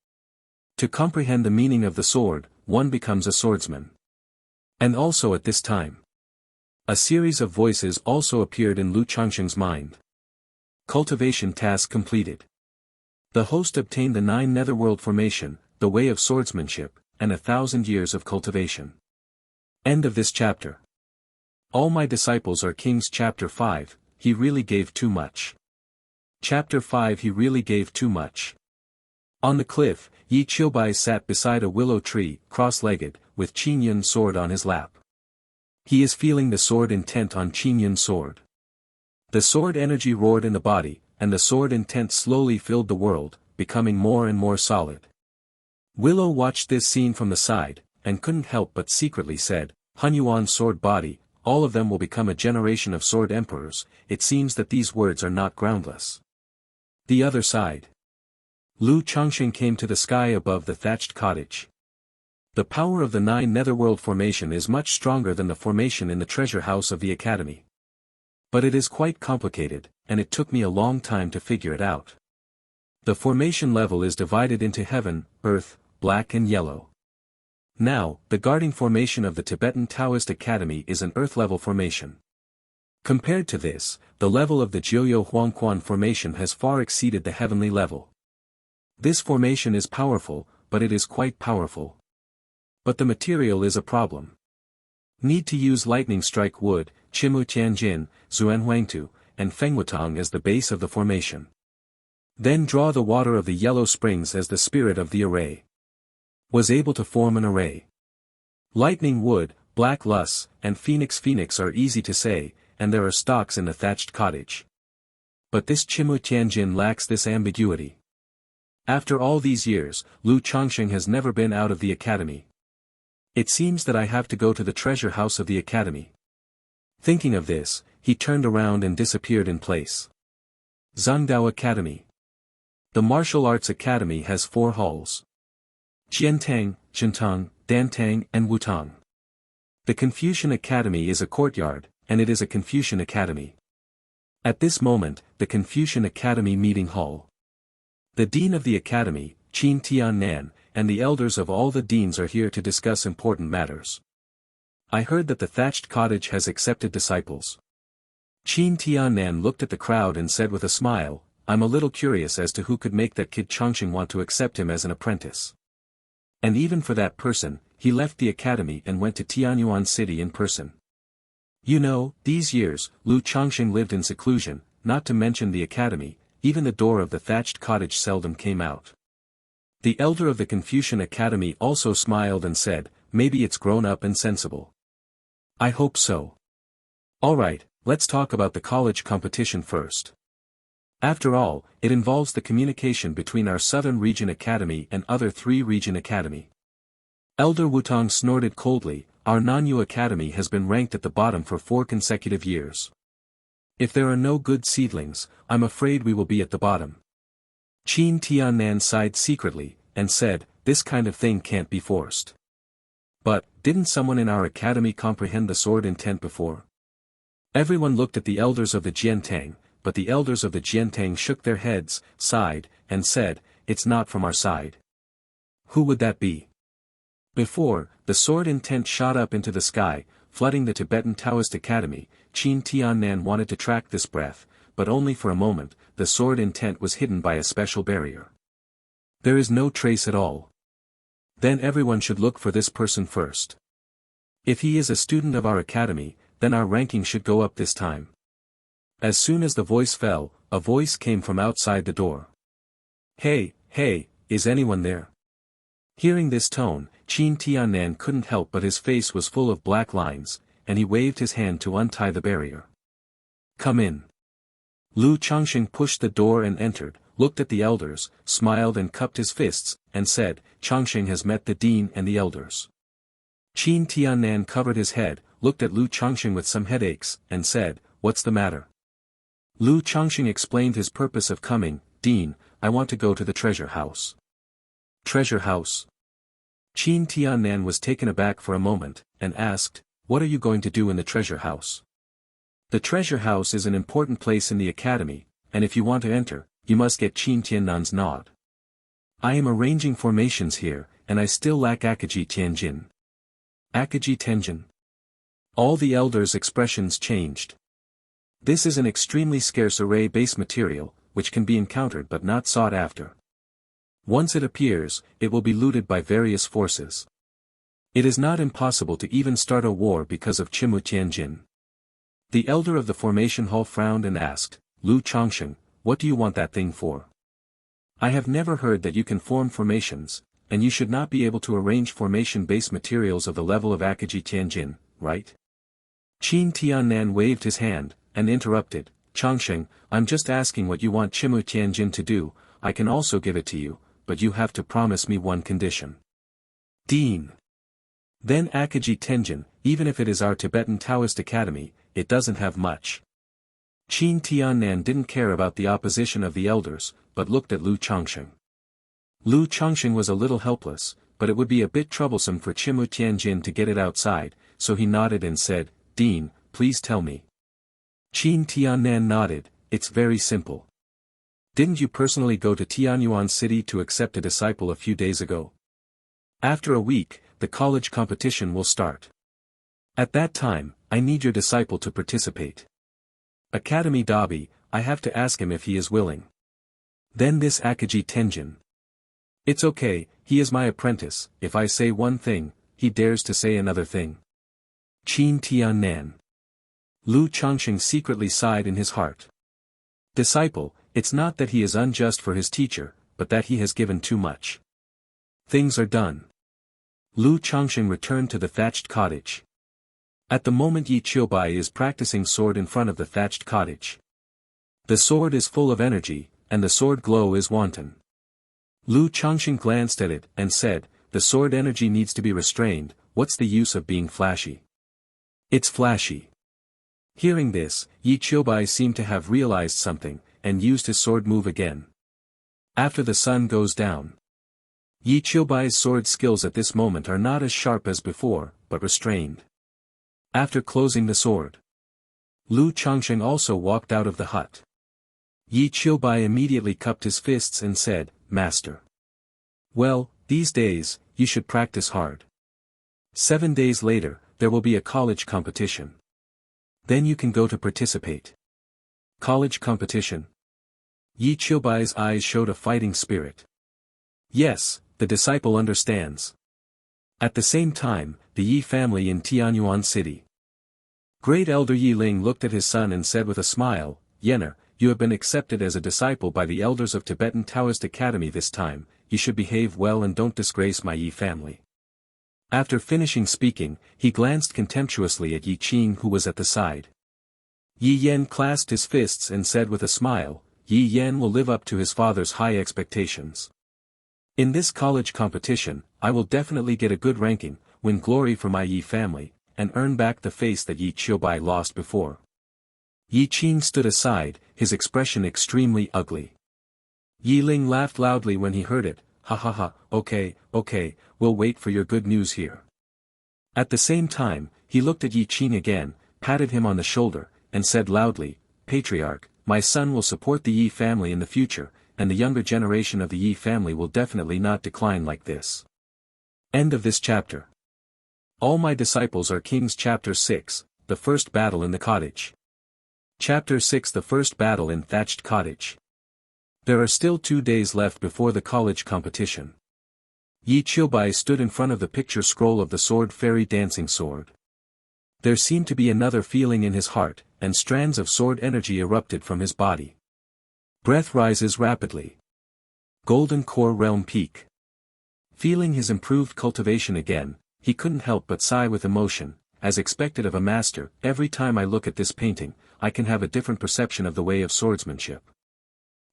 To comprehend the meaning of the sword, one becomes a swordsman. And also at this time, a series of voices also appeared in Lu Changxing's mind. Cultivation task completed. The host obtained the 9 netherworld formation, the way of swordsmanship, and 1,000 years of cultivation. End of this chapter. All my disciples are kings. Chapter 5, he really gave too much. Chapter 5, he really gave too much. On the cliff, Yi Qiubai sat beside a willow tree, cross-legged, with Qingyun sword on his lap. He is feeling the sword intent on Qin Yun's sword. The sword energy roared in the body, and the sword intent slowly filled the world, becoming more and more solid. Willow watched this scene from the side, and couldn't help but secretly said, Hun Yuan's sword body, all of them will become a generation of sword emperors. It seems that these words are not groundless. The other side. Lu Changxing came to the sky above the thatched cottage. The power of the 9 netherworld formation is much stronger than the formation in the treasure house of the academy. But it is quite complicated, and it took me a long time to figure it out. The formation level is divided into heaven, earth, black and yellow. Now, the guarding formation of the Tibetan Taoist Academy is an earth-level formation. Compared to this, the level of the Jiuyo Huangquan formation has far exceeded the heavenly level. This formation is powerful, but it is quite powerful. But the material is a problem. Need to use lightning strike wood, Chimu Tianjin, Zuanhuangtu, and Fengwutang as the base of the formation. Then draw the water of the yellow springs as the spirit of the array. Was able to form an array. Lightning wood, black lus, and phoenix are easy to say, and there are stalks in the thatched cottage. But this Chimu Tianjin lacks this ambiguity. After all these years, Lu Changxing has never been out of the academy. It seems that I have to go to the treasure house of the academy. Thinking of this, he turned around and disappeared in place. Zhangdao Academy. The martial arts academy has 4 halls. Jiantang, Chintang, Dantang and Wutang. The Confucian Academy is a courtyard, and it is a Confucian Academy. At this moment, the Confucian Academy meeting hall. The dean of the academy, Qin Tiannan, and the elders of all the deans are here to discuss important matters. I heard that the thatched cottage has accepted disciples. Qin Tiannan looked at the crowd and said with a smile, I'm a little curious as to who could make that kid Changxing want to accept him as an apprentice. And even for that person, he left the academy and went to Tianyuan City in person. You know, these years, Lu Changxing lived in seclusion, not to mention the academy, even the door of the thatched cottage seldom came out. The elder of the Confucian Academy also smiled and said, maybe it's grown up and sensible. I hope so. Alright, let's talk about the college competition first. After all, it involves the communication between our Southern Region Academy and other 3 Region Academy. Elder Wutong snorted coldly, our Nanyu Academy has been ranked at the bottom for 4 consecutive years. If there are no good seedlings, I'm afraid we will be at the bottom. Qin Tiannan sighed secretly, and said, this kind of thing can't be forced. But, didn't someone in our academy comprehend the sword intent before? Everyone looked at the elders of the Jiantang, but the elders of the Jiantang shook their heads, sighed, and said, it's not from our side. Who would that be? Before, the sword intent shot up into the sky, flooding the Tibetan Taoist Academy, Qin Tiannan wanted to track this breath, but only for a moment, the sword intent was hidden by a special barrier. There is no trace at all. Then everyone should look for this person first. If he is a student of our academy, then our ranking should go up this time. As soon as the voice fell, a voice came from outside the door. Hey, is anyone there? Hearing this tone, Qin Tiannan couldn't help but his face was full of black lines, and he waved his hand to untie the barrier. Come in. Lu Changxing pushed the door and entered, looked at the elders, smiled and cupped his fists, and said, Changxing has met the dean and the elders. Qin Tiannan covered his head, looked at Lu Changxing with some headaches, and said, what's the matter? Lu Changxing explained his purpose of coming, Dean, I want to go to the treasure house. Treasure house? Qin Tiannan was taken aback for a moment, and asked, what are you going to do in the treasure house? The treasure house is an important place in the academy, and if you want to enter, you must get Qin Tiannan's nod. I am arranging formations here, and I still lack Akaji Tianjin. Akaji Tenjin. All the elders' expressions changed. This is an extremely scarce array-based material, which can be encountered but not sought after. Once it appears, it will be looted by various forces. It is not impossible to even start a war because of Chimu Tianjin. The elder of the formation hall frowned and asked, Lu Changxing, what do you want that thing for? I have never heard that you can form formations, and you should not be able to arrange formation-based materials of the level of Akaji Tianjin, right? Qin Tiannan waved his hand, and interrupted, Changsheng, I'm just asking what you want Chimu Tianjin to do, I can also give it to you, but you have to promise me one condition. Dean. Then Akaji Tenjin, even if it is our Tibetan Taoist Academy, it doesn't have much. Qin Tiannan didn't care about the opposition of the elders, but looked at Lu Changsheng. Lu Changsheng was a little helpless, but it would be a bit troublesome for Chimu Tianjin to get it outside, so he nodded and said, Dean, please tell me. Qin Tiannan nodded, it's very simple. Didn't you personally go to Tianyuan City to accept a disciple a few days ago? After a week, the college competition will start. At that time, I need your disciple to participate. Academy Dabi, I have to ask him if he is willing. Then this Akaji Tenjin. It's okay, he is my apprentice, if I say one thing, he dares to say another thing. Qin Tiannan. Lu Changsheng secretly sighed in his heart. Disciple, it's not that he is unjust for his teacher, but that he has given too much. Things are done. Lu Changsheng returned to the thatched cottage. At the moment Yi Qiubai is practicing sword in front of the thatched cottage. The sword is full of energy, and the sword glow is wanton. Lu Changsheng glanced at it and said, the sword energy needs to be restrained, what's the use of being flashy? It's flashy. Hearing this, Yi Qiubai seemed to have realized something, and used his sword move again. After the sun goes down. Yi Qiubai's sword skills at this moment are not as sharp as before, but restrained. After closing the sword, Lu Changsheng also walked out of the hut. Yi Qiubai immediately cupped his fists and said, Master. Well, these days, you should practice hard. 7 days later, there will be a college competition. Then you can go to participate. College competition? Yi Qiubai's eyes showed a fighting spirit. Yes, the disciple understands. At the same time, the Yi family in Tianyuan City. Great Elder Yi Ling looked at his son and said with a smile, Yener, you have been accepted as a disciple by the elders of Tibetan Taoist Academy this time, you should behave well and don't disgrace my Yi family. After finishing speaking, he glanced contemptuously at Yi Qing who was at the side. Yi Yan clasped his fists and said with a smile, Yi Yan will live up to his father's high expectations. In this college competition, I will definitely get a good ranking, win glory for my Yi family, and earn back the face that Yi Qiubai lost before. Yi Qing stood aside, his expression extremely ugly. Yi Ling laughed loudly when he heard it, ha ha ha, okay, we'll wait for your good news here. At the same time, he looked at Yi Qing again, patted him on the shoulder, and said loudly, Patriarch, my son will support the Yi family in the future, and the younger generation of the Yi family will definitely not decline like this. End of this chapter. All my disciples are kings. Chapter 6, the first battle in the cottage. Chapter 6, the first battle in thatched cottage. There are still 2 days left before the college competition. Yi Qiubai stood in front of the picture scroll of the sword fairy dancing sword. There seemed to be another feeling in his heart, and strands of sword energy erupted from his body. Breath rises rapidly. Golden Core Realm Peak. Feeling his improved cultivation again, he couldn't help but sigh with emotion, as expected of a master. Every time I look at this painting, I can have a different perception of the way of swordsmanship.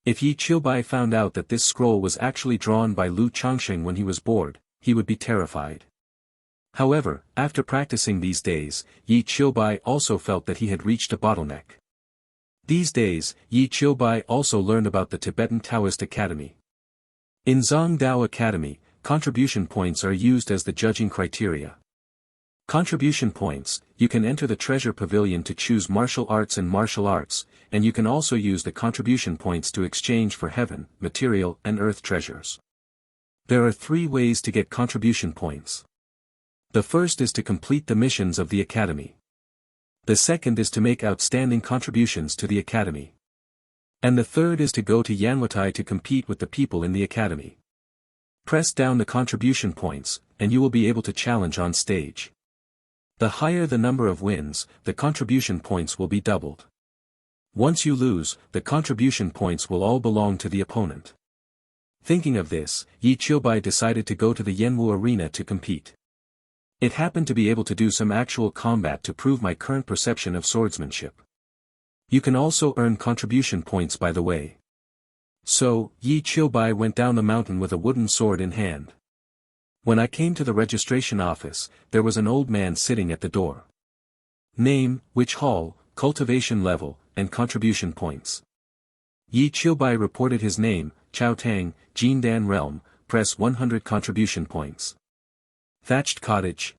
If Yi Qiubai found out that this scroll was actually drawn by Lu Changsheng when he was bored, he would be terrified. However, after practicing these days, Yi Qiubai also felt that he had reached a bottleneck. These days, Yi Qiubai also learned about the Tibetan Taoist Academy. In Zhongdao Academy, contribution points are used as the judging criteria. Contribution points, you can enter the treasure pavilion to choose martial arts, and you can also use the contribution points to exchange for heaven, material and earth treasures. There are 3 ways to get contribution points. The first is to complete the missions of the academy. The second is to make outstanding contributions to the academy. And the third is to go to Yanwatai to compete with the people in the academy. Press down the contribution points, and you will be able to challenge on stage. The higher the number of wins, the contribution points will be doubled. Once you lose, the contribution points will all belong to the opponent. Thinking of this, Yi Qiubai decided to go to the Yanwu arena to compete. It happened to be able to do some actual combat to prove my current perception of swordsmanship. You can also earn contribution points by the way. So, Yi Qiubai went down the mountain with a wooden sword in hand. When I came to the registration office, there was an old man sitting at the door. Name, which hall, cultivation level, and contribution points. Yi Qiubai reported his name, Chao Tang, Jindan Realm, press 100 contribution points. Thatched cottage.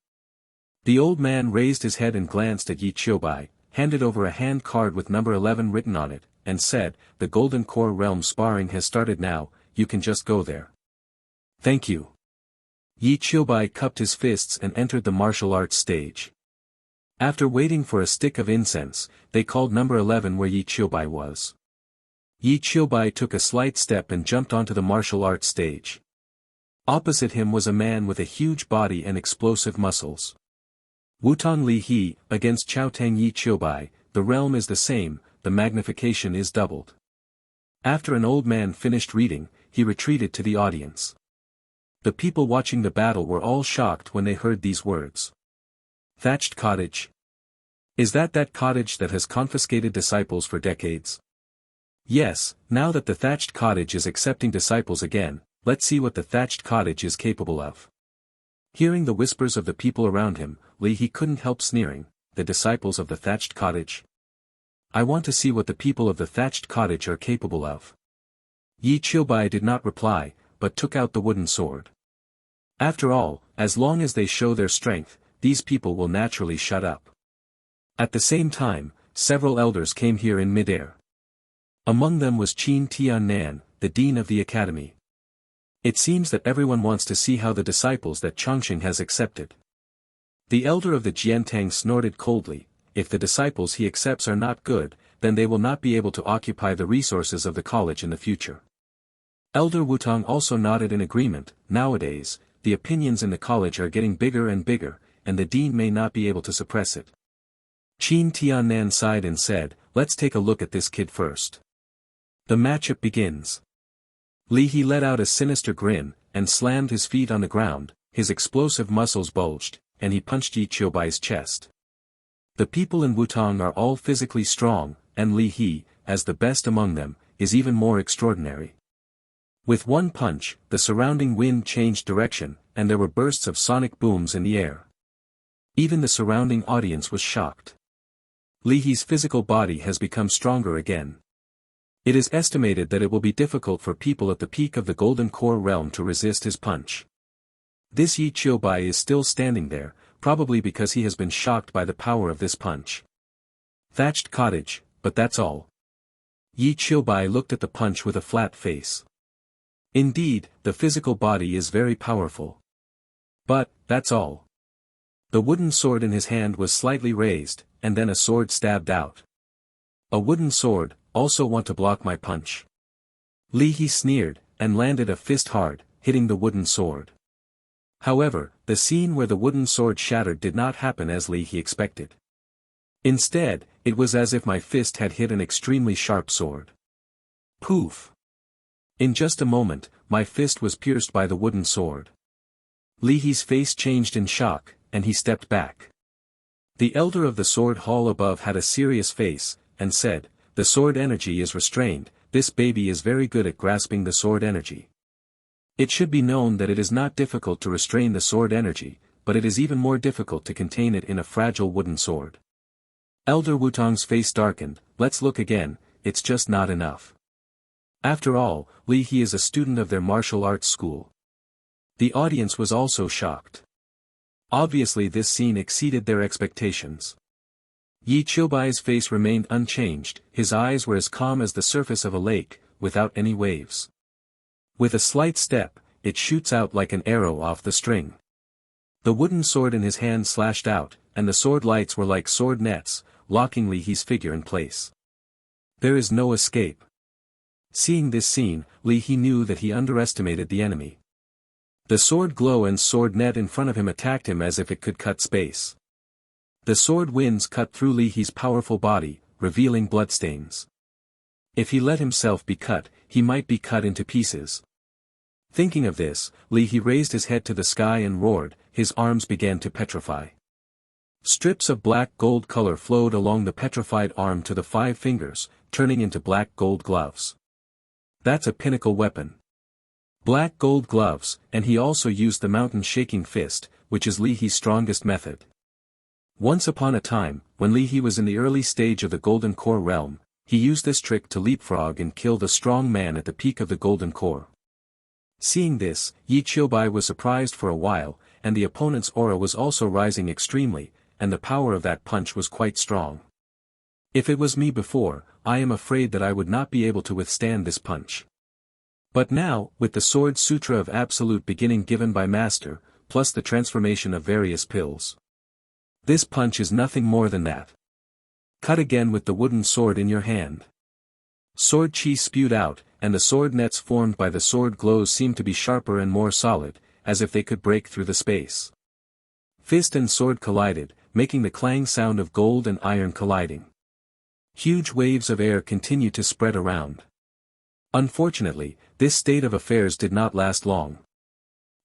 The old man raised his head and glanced at Yi Qiubai, handed over a hand card with number 11 written on it, and said, "The Golden Core Realm sparring has started now, you can just go there." "Thank you." Yi Qiubai cupped his fists and entered the martial arts stage. After waiting for a stick of incense, they called number 11 where Yi Qiubai was. Yi Qiubai took a slight step and jumped onto the martial arts stage. Opposite him was a man with a huge body and explosive muscles. Wutong Li He, against Chao Tang Yi Qiubai, the realm is the same, the magnification is doubled. After an old man finished reading, he retreated to the audience. The people watching the battle were all shocked when they heard these words. Thatched cottage. Is that cottage that has confiscated disciples for decades? Yes, now that the thatched cottage is accepting disciples again, let's see what the thatched cottage is capable of. Hearing the whispers of the people around him, Li He couldn't help sneering, the disciples of the thatched cottage? I want to see what the people of the thatched cottage are capable of. Yi Qiubai did not reply, but took out the wooden sword. After all, as long as they show their strength, these people will naturally shut up. At the same time, several elders came here in midair. Among them was Qin Tiannan, the dean of the academy. It seems that everyone wants to see how the disciples that Chongqing has accepted. The elder of the Jiantang snorted coldly, if the disciples he accepts are not good, then they will not be able to occupy the resources of the college in the future. Elder Wutong also nodded in agreement. Nowadays, the opinions in the college are getting bigger and bigger, and the dean may not be able to suppress it. Qin Tiannan sighed and said, "Let's take a look at this kid first." The matchup begins. Li He let out a sinister grin, and slammed his feet on the ground, his explosive muscles bulged, and he punched Yi Qiubai's chest. The people in Wutong are all physically strong, and Li He, as the best among them, is even more extraordinary. With one punch, the surrounding wind changed direction, and there were bursts of sonic booms in the air. Even the surrounding audience was shocked. Li He's physical body has become stronger again. It is estimated that it will be difficult for people at the peak of the Golden Core Realm to resist his punch. This Yi Qiubai is still standing there, probably because he has been shocked by the power of this punch. Thatched cottage, but that's all. Yi Qiubai looked at the punch with a flat face. Indeed, the physical body is very powerful. But, that's all. The wooden sword in his hand was slightly raised, and then a sword stabbed out. A wooden sword, also want to block my punch? Li He sneered, and landed a fist hard, hitting the wooden sword. However, the scene where the wooden sword shattered did not happen as Li He expected. Instead, it was as if my fist had hit an extremely sharp sword. Poof! In just a moment, my fist was pierced by the wooden sword. Li He's face changed in shock, and he stepped back. The elder of the sword hall above had a serious face, and said, "The sword energy is restrained, this baby is very good at grasping the sword energy." It should be known that it is not difficult to restrain the sword energy, but it is even more difficult to contain it in a fragile wooden sword. Elder Wutong's face darkened. Let's look again, it's just not enough. After all, Li He is a student of their martial arts school. The audience was also shocked. Obviously this scene exceeded their expectations. Yi Qiubai's face remained unchanged, his eyes were as calm as the surface of a lake, without any waves. With a slight step, it shoots out like an arrow off the string. The wooden sword in his hand slashed out, and the sword lights were like sword nets, locking Li He's figure in place. There is no escape. Seeing this scene, Li He knew that he underestimated the enemy. The sword glow and sword net in front of him attacked him as if it could cut space. The sword winds cut through Li He's powerful body, revealing bloodstains. If he let himself be cut, he might be cut into pieces. Thinking of this, Li He raised his head to the sky and roared, his arms began to petrify. Strips of black gold color flowed along the petrified arm to the 5 fingers, turning into black gold gloves. That's a pinnacle weapon. Black gold gloves, and he also used the mountain-shaking fist, which is Li He's strongest method. Once upon a time, when Li He was in the early stage of the Golden Core realm, he used this trick to leapfrog and kill the strong man at the peak of the Golden Core. Seeing this, Yi Qiubai was surprised for a while, and the opponent's aura was also rising extremely, and the power of that punch was quite strong. If it was me before, I am afraid that I would not be able to withstand this punch. But now, with the Sword Sutra of Absolute Beginning given by Master, plus the transformation of various pills, this punch is nothing more than that. Cut again with the wooden sword in your hand. Sword chi spewed out, and the sword nets formed by the sword glows seemed to be sharper and more solid, as if they could break through the space. Fist and sword collided, making the clang sound of gold and iron colliding. Huge waves of air continued to spread around. Unfortunately, this state of affairs did not last long.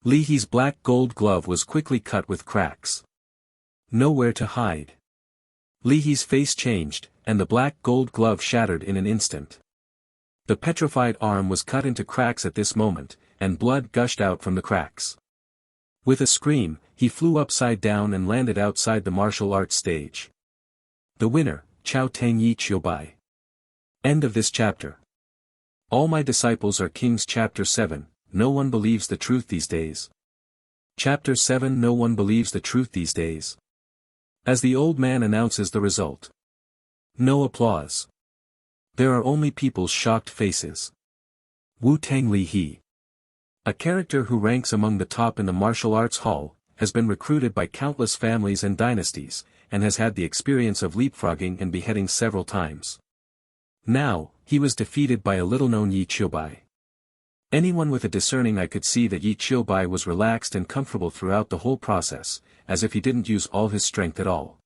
Li He's black gold glove was quickly cut with cracks. Nowhere to hide. Li He's face changed, and the black gold glove shattered in an instant. The petrified arm was cut into cracks at this moment, and blood gushed out from the cracks. With a scream, he flew upside down and landed outside the martial arts stage. The winner, Chao Tang Yi Qiubai. End of this chapter. All my disciples are kings. Chapter 7, no one believes the truth these days. Chapter 7, no one believes the truth these days. As the old man announces the result. No applause. There are only people's shocked faces. Wu Tang Li He, a character who ranks among the top in the martial arts hall, has been recruited by countless families and dynasties, and has had the experience of leapfrogging and beheading several times. Now, he was defeated by a little-known Yi Qiubai. Anyone with a discerning eye could see that Yi Qiubai was relaxed and comfortable throughout the whole process, as if he didn't use all his strength at all.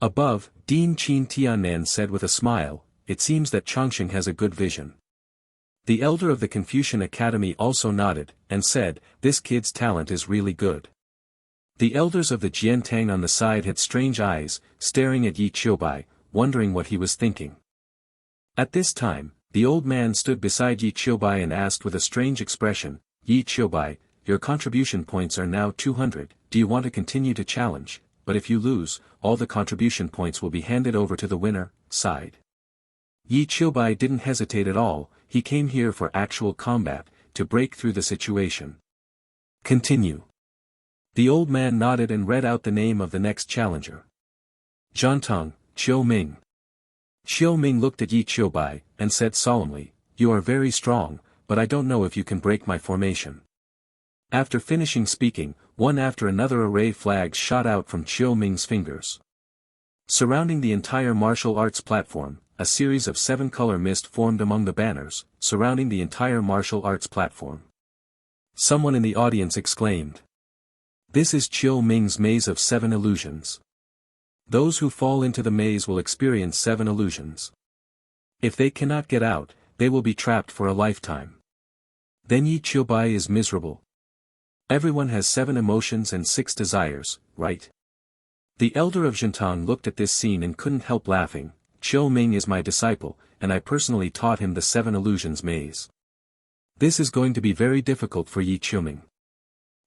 Above, Dean Qin Tianan said with a smile, "It seems that Chongqing has a good vision." The elder of the Confucian Academy also nodded, and said, "This kid's talent is really good." The elders of the Jiantang on the side had strange eyes, staring at Yi Qiubai, wondering what he was thinking. At this time, the old man stood beside Yi Qiubai and asked with a strange expression, "Yi Qiubai, your contribution points are now 200, do you want to continue to challenge? But if you lose, all the contribution points will be handed over to the winner, side." Yi Qiubai didn't hesitate at all, he came here for actual combat, to break through the situation. Continue. The old man nodded and read out the name of the next challenger. Zhantong, Qiu Ming. Qiu Ming looked at Yi Qiubai, and said solemnly, "You are very strong, but I don't know if you can break my formation." After finishing speaking, one after another array flags shot out from Qiu Ming's fingers. Surrounding the entire martial arts platform, a series of 7-color mist formed among the banners, surrounding the entire martial arts platform. Someone in the audience exclaimed, "This is Qiu Ming's maze of 7 illusions. Those who fall into the maze will experience 7 illusions. If they cannot get out, they will be trapped for a lifetime. Then Yi Qiubai is miserable. Everyone has 7 emotions and 6 desires, right?" The elder of Zhantong looked at this scene and couldn't help laughing. "Qiu Ming is my disciple, and I personally taught him the 7 illusions maze. This is going to be very difficult for Yi Qiuming."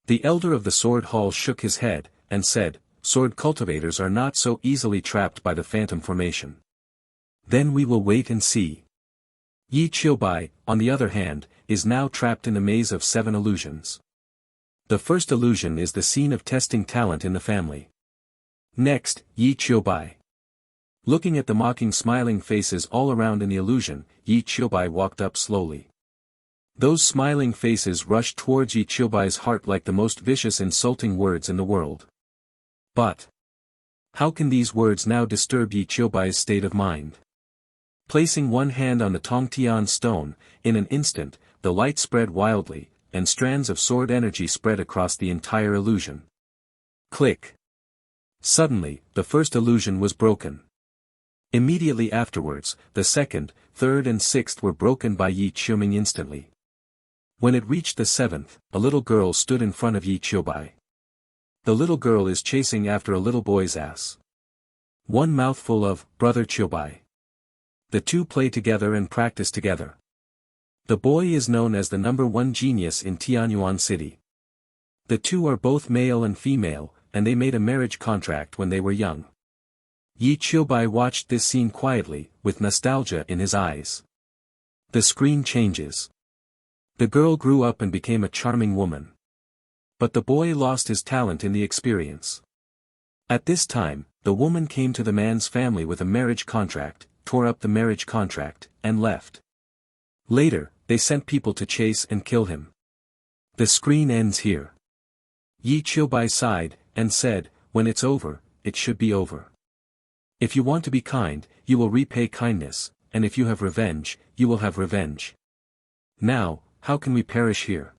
The elder of the sword hall shook his head, and said, "Sword cultivators are not so easily trapped by the phantom formation. Then we will wait and see." Yi Qiubai, on the other hand, is now trapped in the maze of 7 illusions. The first illusion is the scene of testing talent in the family. Next, Yi Qiubai. Looking at the mocking smiling faces all around in the illusion, Yi Qiubai walked up slowly. Those smiling faces rushed towards Yi Qiubai's heart like the most vicious insulting words in the world. But how can these words now disturb Yi Qiubai's state of mind? Placing one hand on the Tongtian stone, in an instant, the light spread wildly, and strands of sword energy spread across the entire illusion. Click. Suddenly, the first illusion was broken. Immediately afterwards, the second, third and sixth were broken by Yi Qiuming instantly. When it reached the seventh, a little girl stood in front of Yi Qiubai. The little girl is chasing after a little boy's ass. One mouthful of, Brother Qiubai. The two play together and practice together. The boy is known as the #1 genius in Tianyuan City. The two are both male and female, and they made a marriage contract when they were young. Yi Qiubai watched this scene quietly, with nostalgia in his eyes. The screen changes. The girl grew up and became a charming woman. But the boy lost his talent in the experience. At this time, the woman came to the man's family with a marriage contract, tore up the marriage contract, and left. Later, they sent people to chase and kill him. The screen ends here. Yi Qiubai sighed, and said, when it's over, it should be over. If you want to be kind, you will repay kindness, and if you have revenge, you will have revenge. Now, how can we perish here?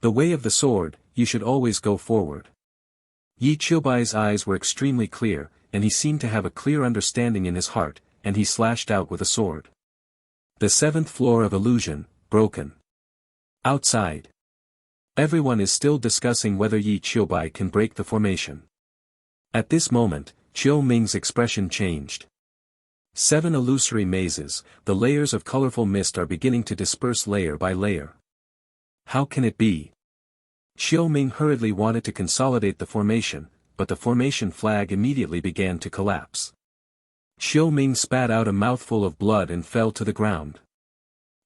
The way of the sword, you should always go forward. Yi Qiubai's eyes were extremely clear, and he seemed to have a clear understanding in his heart, and he slashed out with a sword. The seventh floor of illusion, broken. Outside. Everyone is still discussing whether Yi Qiubai can break the formation. At this moment, Qiu Ming's expression changed. 7 illusory mazes, the layers of colorful mist are beginning to disperse layer by layer. How can it be? Qiu Ming hurriedly wanted to consolidate the formation, but the formation flag immediately began to collapse. Qiu Ming spat out a mouthful of blood and fell to the ground.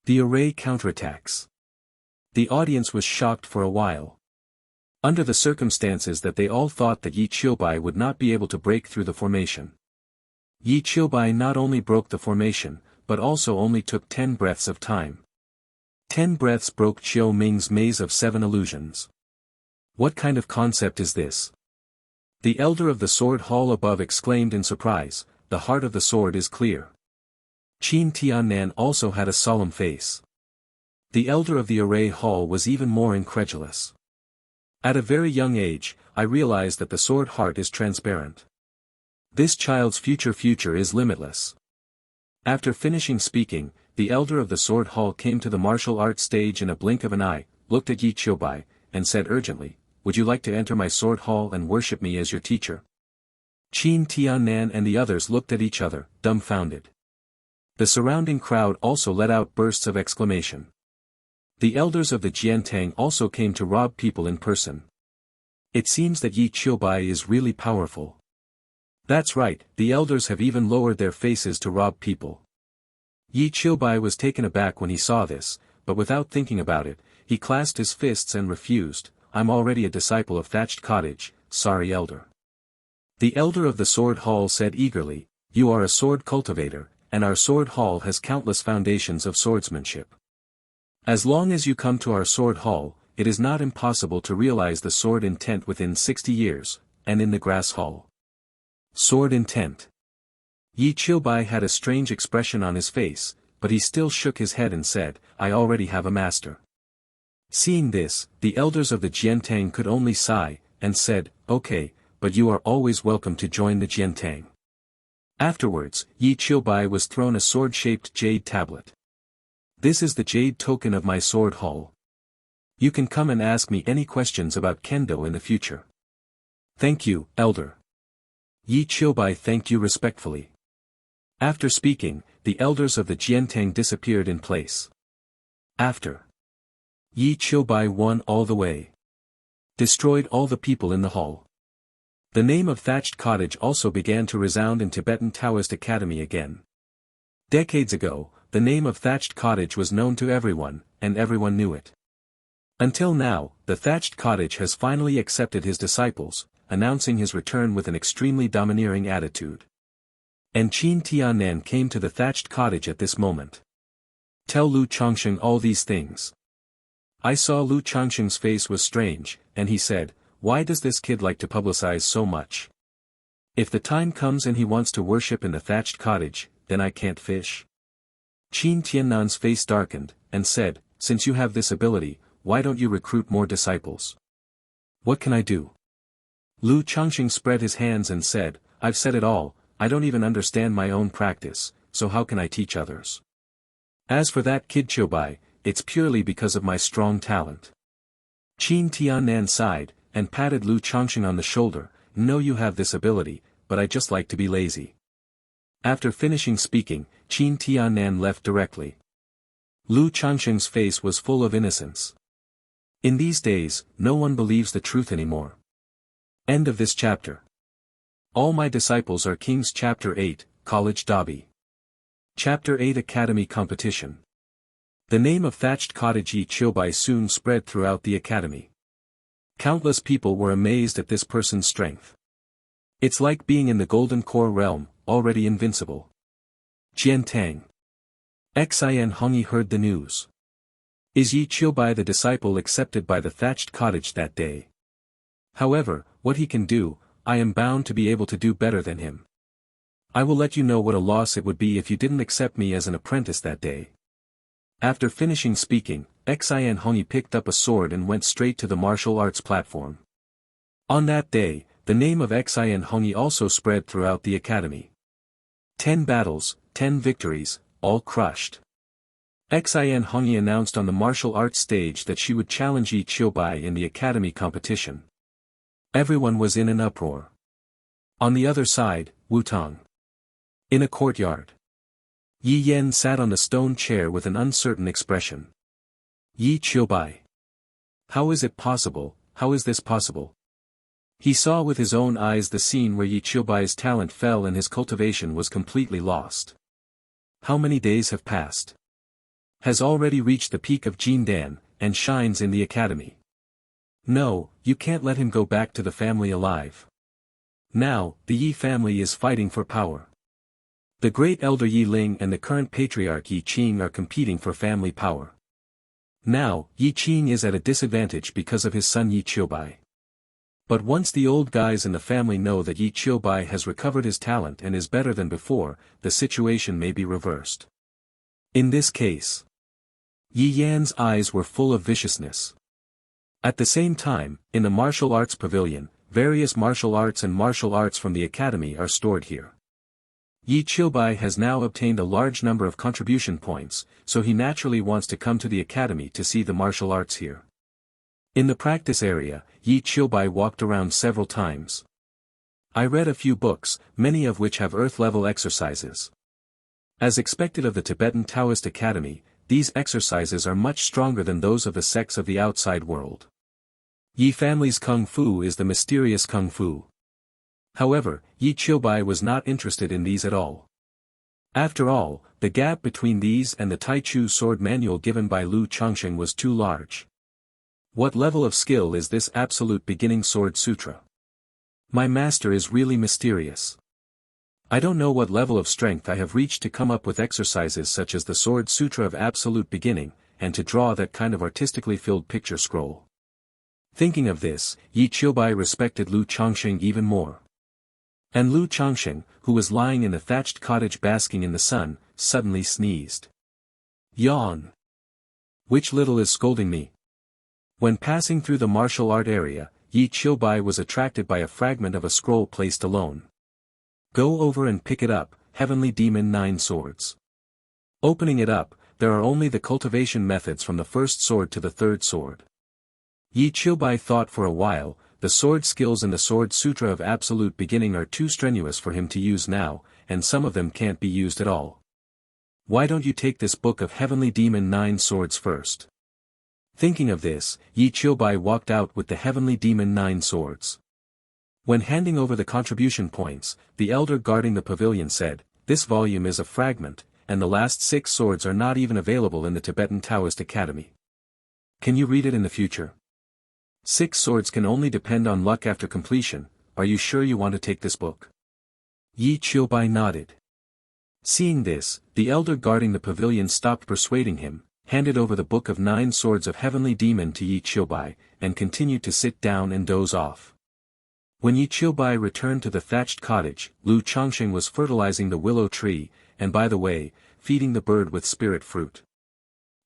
The array counterattacks. The audience was shocked for a while. Under the circumstances that they all thought that Yi Qiubai would not be able to break through the formation. Yi Qiubai not only broke the formation, but also only took 10 breaths of time. 10 breaths broke Qiu Ming's maze of 7 illusions. What kind of concept is this? The elder of the sword hall above exclaimed in surprise, the heart of the sword is clear. Qin Tiannan also had a solemn face. The elder of the array hall was even more incredulous. At a very young age, I realized that the sword heart is transparent. This child's future is limitless. After finishing speaking, the elder of the sword hall came to the martial arts stage in a blink of an eye, looked at Yi Qiubai, and said urgently, would you like to enter my sword hall and worship me as your teacher? Qin Tiannan and the others looked at each other, dumbfounded. The surrounding crowd also let out bursts of exclamation. The elders of the Jiantang also came to rob people in person. It seems that Yi Qiubai is really powerful. That's right, the elders have even lowered their faces to rob people. Yi Qiubai was taken aback when he saw this, but without thinking about it, he clasped his fists and refused, I'm already a disciple of Thatched Cottage, sorry elder. The elder of the sword hall said eagerly, you are a sword cultivator, and our sword hall has countless foundations of swordsmanship. As long as you come to our sword hall, it is not impossible to realize the sword intent within 60 years, and in the grass hall. Sword intent. Yi Qiubai had a strange expression on his face, but he still shook his head and said, I already have a master. Seeing this, the elders of the Jiantang could only sigh, and said, okay, but you are always welcome to join the Jiantang. Afterwards, Yi Qiubai was thrown a sword-shaped jade tablet. This is the jade token of my sword hall. You can come and ask me any questions about Kendo in the future. Thank you, elder. Yi Qiubai thanked you respectfully. After speaking, the elders of the Jiantang disappeared in place. After. Yi Qiubai won all the way. Destroyed all the people in the hall. The name of Thatched Cottage also began to resound in Tibetan Taoist Academy again. Decades ago, the name of Thatched Cottage was known to everyone, and everyone knew it. Until now, the Thatched Cottage has finally accepted his disciples, announcing his return with an extremely domineering attitude. And Qin Tiannan came to the Thatched Cottage at this moment. Tell Lu Changsheng all these things. I saw Lu Changsheng's face was strange, and he said, why does this kid like to publicize so much? If the time comes and he wants to worship in the Thatched Cottage, then I can't fish. Qin Tiannan's face darkened, and said, since you have this ability, why don't you recruit more disciples? What can I do? Lu Changsheng spread his hands and said, I've said it all, I don't even understand my own practice, so how can I teach others? As for that kid Qiubai, it's purely because of my strong talent. Qin Tiannan sighed, and patted Lu Changsheng on the shoulder. Know you have this ability, but I just like to be lazy. After finishing speaking, Qin Tiannan left directly. Lu Changsheng's face was full of innocence. In these days, no one believes the truth anymore. End of this chapter. All my disciples are kings. Chapter 8, College Dobby. Chapter 8 Academy Competition. The name of thatched cottage Yi Qiubai soon spread throughout the academy. Countless people were amazed at this person's strength. It's like being in the Golden Core realm, already invincible. Jian Tang. Xin Hongyi heard the news. Is Yi Qiubai the disciple accepted by the thatched cottage that day? However, what he can do, I am bound to be able to do better than him. I will let you know what a loss it would be if you didn't accept me as an apprentice that day. After finishing speaking, Xin Hongyi picked up a sword and went straight to the martial arts platform. On that day, the name of Xin Hongyi also spread throughout the academy. 10 battles, 10 victories, all crushed. Xin Hongyi announced on the martial arts stage that she would challenge Yi Qiubai in the academy competition. Everyone was in an uproar. On the other side, Wutong. In a courtyard. Yi Yan sat on the stone chair with an uncertain expression. Yi Qiubai. How is it possible, how is this possible? He saw with his own eyes the scene where Yi Qiubai's talent fell and his cultivation was completely lost. How many days have passed? Has already reached the peak of Jindan, and shines in the academy. No, you can't let him go back to the family alive. Now, the Yi family is fighting for power. The great elder Yi Ling and the current patriarch Yi Qing are competing for family power. Now, Yi Qing is at a disadvantage because of his son Yi Qiubai. But once the old guys in the family know that Yi Qiubai has recovered his talent and is better than before, the situation may be reversed. In this case, Yi Yan's eyes were full of viciousness. At the same time, in the martial arts pavilion, various martial arts from the academy are stored here. Yi Qiubai has now obtained a large number of contribution points, so he naturally wants to come to the academy to see the martial arts here. In the practice area, Yi Qiubai walked around several times. I read a few books, many of which have earth-level exercises. As expected of the Tibetan Taoist Academy, these exercises are much stronger than those of the sects of the outside world. Yi family's Kung Fu is the mysterious Kung Fu. However, Yi Qiubai was not interested in these at all. After all, the gap between these and the Taichu sword manual given by Lu Changsheng was too large. What level of skill is this absolute beginning sword sutra? My master is really mysterious. I don't know what level of strength I have reached to come up with exercises such as the sword sutra of absolute beginning, and to draw that kind of artistically filled picture scroll. Thinking of this, Yi Qiubai respected Lu Changsheng even more. And Lu Changsheng, who was lying in the thatched cottage basking in the sun, suddenly sneezed. Yawn. Which little is scolding me? When passing through the martial art area, Yi Qiubai was attracted by a fragment of a scroll placed alone. Go over and pick it up, Heavenly Demon 9 Swords. Opening it up, there are only the cultivation methods from the first sword to the third sword. Yi Qiubai thought for a while. The sword skills in the Sword Sutra of Absolute Beginning are too strenuous for him to use now, and some of them can't be used at all. Why don't you take this book of Heavenly Demon 9 Swords first? Thinking of this, Yi Qiubai walked out with the Heavenly Demon 9 Swords. When handing over the contribution points, the elder guarding the pavilion said, "This volume is a fragment, and the last 6 swords are not even available in the Tibetan Taoist Academy. Can you read it in the future? 6 swords can only depend on luck after completion. Are you sure you want to take this book?" Yi Qiubai nodded. Seeing this, the elder guarding the pavilion stopped persuading him, handed over the book of 9 swords of Heavenly Demon to Yi Qiubai, and continued to sit down and doze off. When Yi Qiubai returned to the thatched cottage, Lu Changsheng was fertilizing the willow tree, and by the way, feeding the bird with spirit fruit.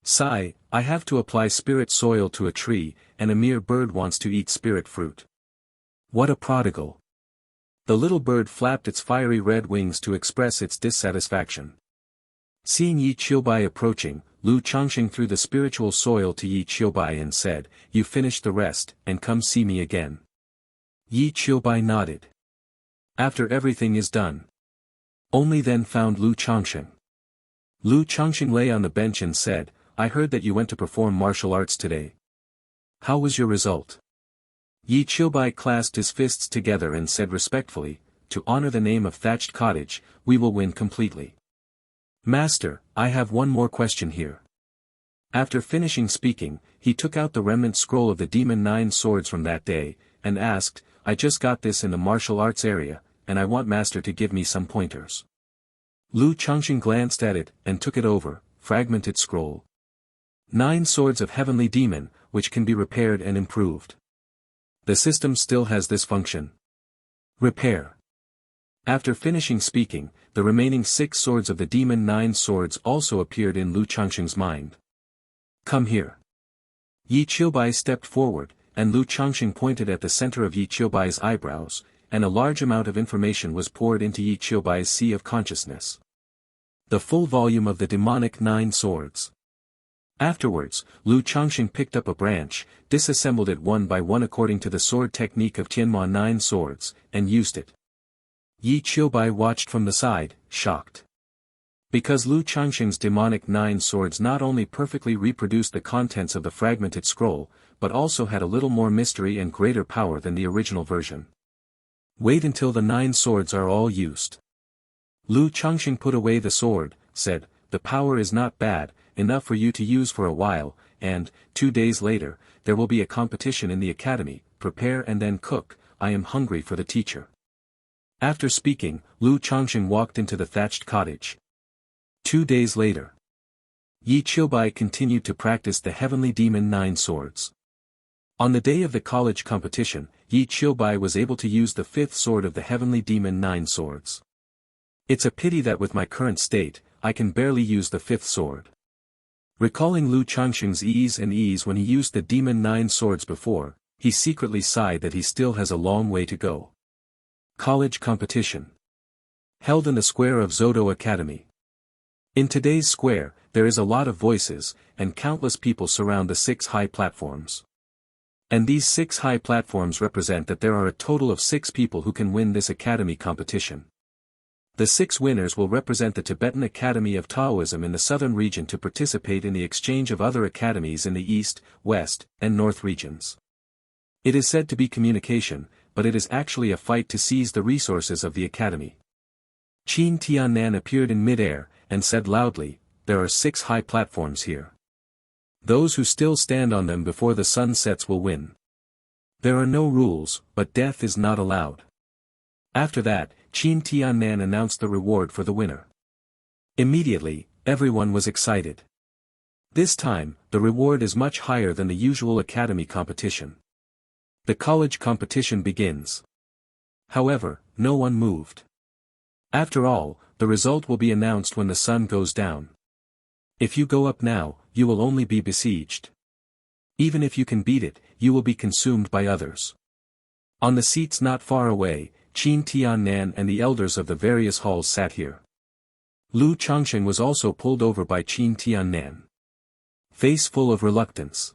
Sigh, I have to apply spirit soil to a tree, and a mere bird wants to eat spirit fruit. What a prodigal. The little bird flapped its fiery red wings to express its dissatisfaction. Seeing Yi Qiubai approaching, Lu Changxing threw the spiritual soil to Yi Qiubai and said, "You finish the rest, and come see me again." Yi Qiubai nodded. "After everything is done." Only then found Lu Changxing. Lu Changxing lay on the bench and said, "I heard that you went to perform martial arts today. How was your result?" Yi Qiubai clasped his fists together and said respectfully, "To honor the name of Thatched Cottage, we will win completely." "Master, I have one more question here." After finishing speaking, he took out the remnant scroll of the Demon Nine Swords from that day, and asked, "I just got this in the martial arts area, and I want Master to give me some pointers." Lu Changxing glanced at it, and took it over, fragmented scroll. 9 Swords of Heavenly Demon, which can be repaired and improved. The system still has this function. Repair. After finishing speaking, the remaining 6 swords of the Demon Nine Swords also appeared in Lu Changxing's mind. "Come here." Yi Qiubai stepped forward, and Lu Changxing pointed at the center of Yi Qiubai's eyebrows, and a large amount of information was poured into Yi Qiubai's sea of consciousness. The full volume of the demonic 9 swords. Afterwards, Lu Changxing picked up a branch, disassembled it one by one according to the sword technique of Tianma 9 swords, and used it. Yi Qiubai watched from the side, shocked. Because Lu Changxing's demonic 9 swords not only perfectly reproduced the contents of the fragmented scroll, but also had a little more mystery and greater power than the original version. "Wait until the 9 swords are all used." Lu Changxing put away the sword, said, "The power is not bad, enough for you to use for a while, and, 2 days later, there will be a competition in the academy, prepare and then cook, I am hungry for the teacher." After speaking, Lu Changxing walked into the thatched cottage. 2 days later. Yi Qiubai continued to practice the Heavenly Demon 9 swords. On the day of the college competition, Yi Qiubai was able to use the 5th sword of the Heavenly Demon 9 swords. "It's a pity that with my current state, I can barely use the 5th sword." Recalling Lu Changxing's ease when he used the Demon 9 swords before, he secretly sighed that he still has a long way to go. College competition. Held in the square of Zodo Academy. In today's square, there is a lot of voices, and countless people surround the 6 high platforms. And these 6 high platforms represent that there are a total of 6 people who can win this academy competition. The 6 winners will represent the Tibetan Academy of Taoism in the southern region to participate in the exchange of other academies in the east, west, and north regions. It is said to be communication, but it is actually a fight to seize the resources of the academy. Qin Tiannan appeared in mid-air, and said loudly, "There are 6 high platforms here. Those who still stand on them before the sun sets will win. There are no rules, but death is not allowed." After that, Qin Tiannan announced the reward for the winner. Immediately, everyone was excited. This time, the reward is much higher than the usual academy competition. The college competition begins. However, no one moved. After all, the result will be announced when the sun goes down. If you go up now, you will only be besieged. Even if you can beat it, you will be consumed by others. On the seats not far away, Qin Tiannan and the elders of the various halls sat here. Lu Changxing was also pulled over by Qin Tiannan. Face full of reluctance.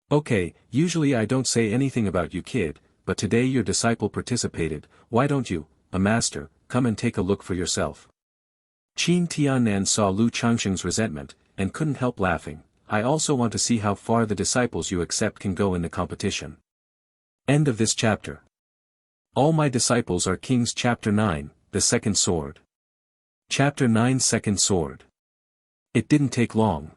"Okay, usually I don't say anything about you kid, but today your disciple participated, why don't you, a master, come and take a look for yourself?" Qin Tiannan saw Lu Changxing's resentment, and couldn't help laughing. "I also want to see how far the disciples you accept can go in the competition." End of this chapter. All My Disciples Are Kings. Chapter 9, The Second Sword. Chapter 9, Second Sword. It didn't take long.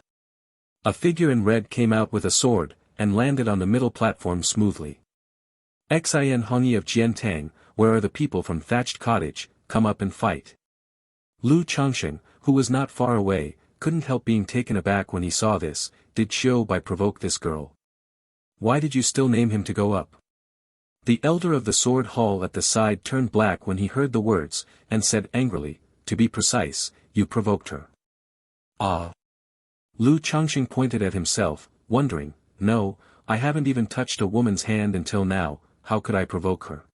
A figure in red came out with a sword, and landed on the middle platform smoothly. "Xin Hongyi of Jiantang, where are the people from Thatched Cottage, come up and fight." Lu Changxing, who was not far away, couldn't help being taken aback when he saw this. Did Qiubai provoke this girl? Why did you still name him to go up? The elder of the sword hall at the side turned black when he heard the words, and said angrily, "To be precise, you provoked her." "Ah." Lu Changxing pointed at himself, wondering, "No, I haven't even touched a woman's hand until now, how could I provoke her?"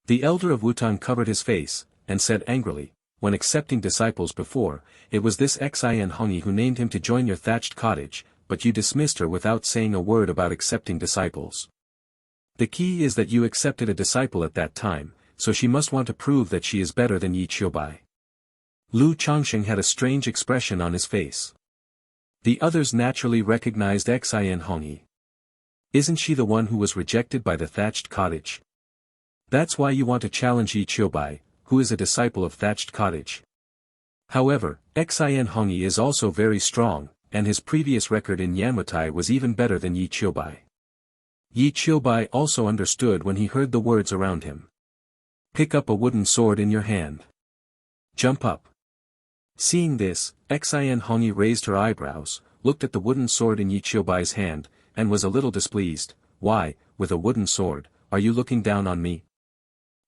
The elder of Wutang covered his face, and said angrily, when accepting disciples before, it was this Xin Hongi who named him to join your thatched cottage, but you dismissed her without saying a word about accepting disciples. The key is that you accepted a disciple at that time, so she must want to prove that she is better than Yi Qiubai. Lu Changsheng had a strange expression on his face. The others naturally recognized Xin Hongi. Isn't she the one who was rejected by the thatched cottage? That's why you want to challenge Yi Qiubai, who is a disciple of thatched cottage. However, Xin Hongi is also very strong, and his previous record in Yanwatai was even better than Yi Qiubai. Yi Qiubai also understood when he heard the words around him. Pick up a wooden sword in your hand. Jump up. Seeing this, Xin Hongi raised her eyebrows, looked at the wooden sword in Yi Qiubai's hand, and was a little displeased. Why, with a wooden sword, are you looking down on me?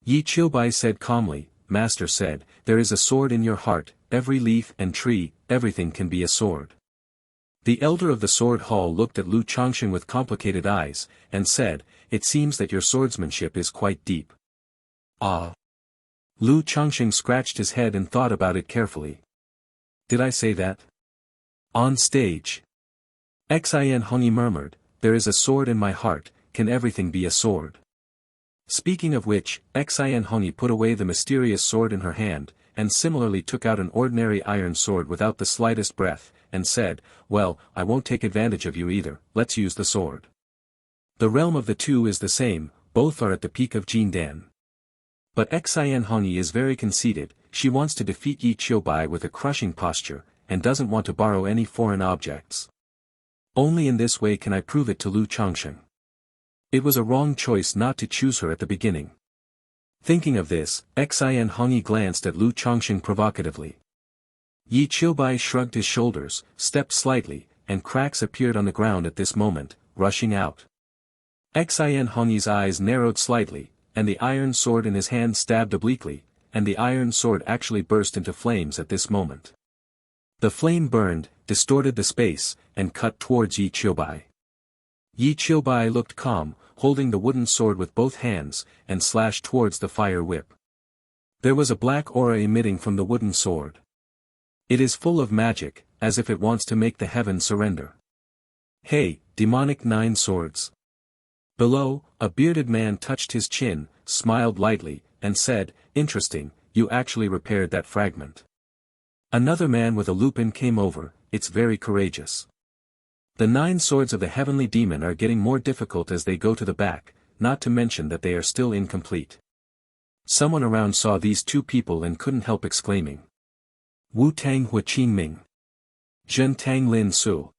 Yi Qiubai said calmly, Master said, there is a sword in your heart, every leaf and tree, everything can be a sword. The elder of the sword hall looked at Lu Changsheng with complicated eyes, and said, it seems that your swordsmanship is quite deep. Ah. Lu Changsheng scratched his head and thought about it carefully. Did I say that? On stage. Xin Hongi murmured, there is a sword in my heart, can everything be a sword? Speaking of which, Xin Hongi put away the mysterious sword in her hand, and similarly took out an ordinary iron sword without the slightest breath, and said, well, I won't take advantage of you either, let's use the sword. The realm of the two is the same, both are at the peak of Jindan. But Xin Hongi is very conceited, she wants to defeat Yi Qiubai with a crushing posture, and doesn't want to borrow any foreign objects. Only in this way can I prove it to Lu Changsheng. It was a wrong choice not to choose her at the beginning. Thinking of this, Xin Hongi glanced at Lu Changsheng provocatively. Yi Qiubai shrugged his shoulders, stepped slightly, and cracks appeared on the ground at this moment, rushing out. Xin Hongi's eyes narrowed slightly, and the iron sword in his hand stabbed obliquely, and the iron sword actually burst into flames at this moment. The flame burned, distorted the space, and cut towards Yi Qiubai. Yi Qiubai looked calm, holding the wooden sword with both hands, and slashed towards the fire whip. There was a black aura emitting from the wooden sword. It is full of magic, as if it wants to make the heaven surrender. Hey, demonic 9 swords. Below, a bearded man touched his chin, smiled lightly, and said, interesting, you actually repaired that fragment. Another man with a lupin came over, it's very courageous. The 9 swords of the heavenly demon are getting more difficult as they go to the back, not to mention that they are still incomplete. Someone around saw these two people and couldn't help exclaiming. Wu Tang Hua Qing Ming. Zhen Tang Lin Su.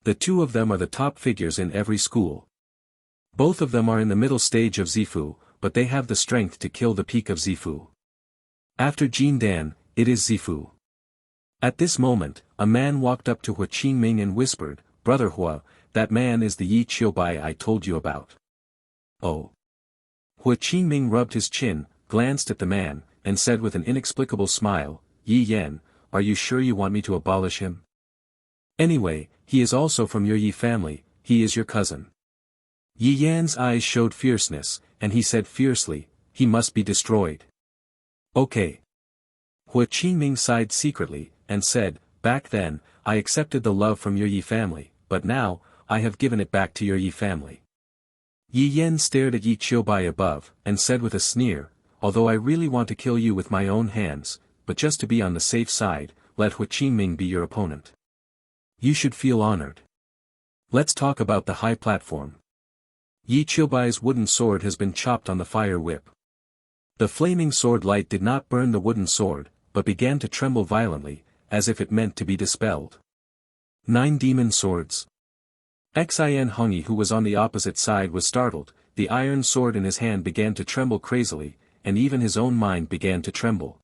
The two of them are the top figures in every school. Both of them are in the middle stage of Zifu, but they have the strength to kill the peak of Zifu. After Jindan, it is Zifu. At this moment, a man walked up to Hua Qingming and whispered, Brother Hua, that man is the Yi Qiubai I told you about. Oh. Hua Qingming rubbed his chin, glanced at the man, and said with an inexplicable smile, Yi Yan, are you sure you want me to abolish him? Anyway, he is also from your Yi family, he is your cousin. Yi Yan's eyes showed fierceness, and he said fiercely, he must be destroyed. Okay. Hua Qingming sighed secretly, and said, back then, I accepted the love from your Yi family, but now, I have given it back to your Yi family. Yi Yan stared at Yi Qiubai above, and said with a sneer, although I really want to kill you with my own hands, but just to be on the safe side, let Hua Qingming be your opponent. You should feel honored. Let's talk about the high platform. Yi Qiubai's wooden sword has been chopped on the fire whip. The flaming sword light did not burn the wooden sword, but began to tremble violently, as if it meant to be dispelled. 9 demon swords. Xin Hongi who was on the opposite side was startled, the iron sword in his hand began to tremble crazily, and even his own mind began to tremble.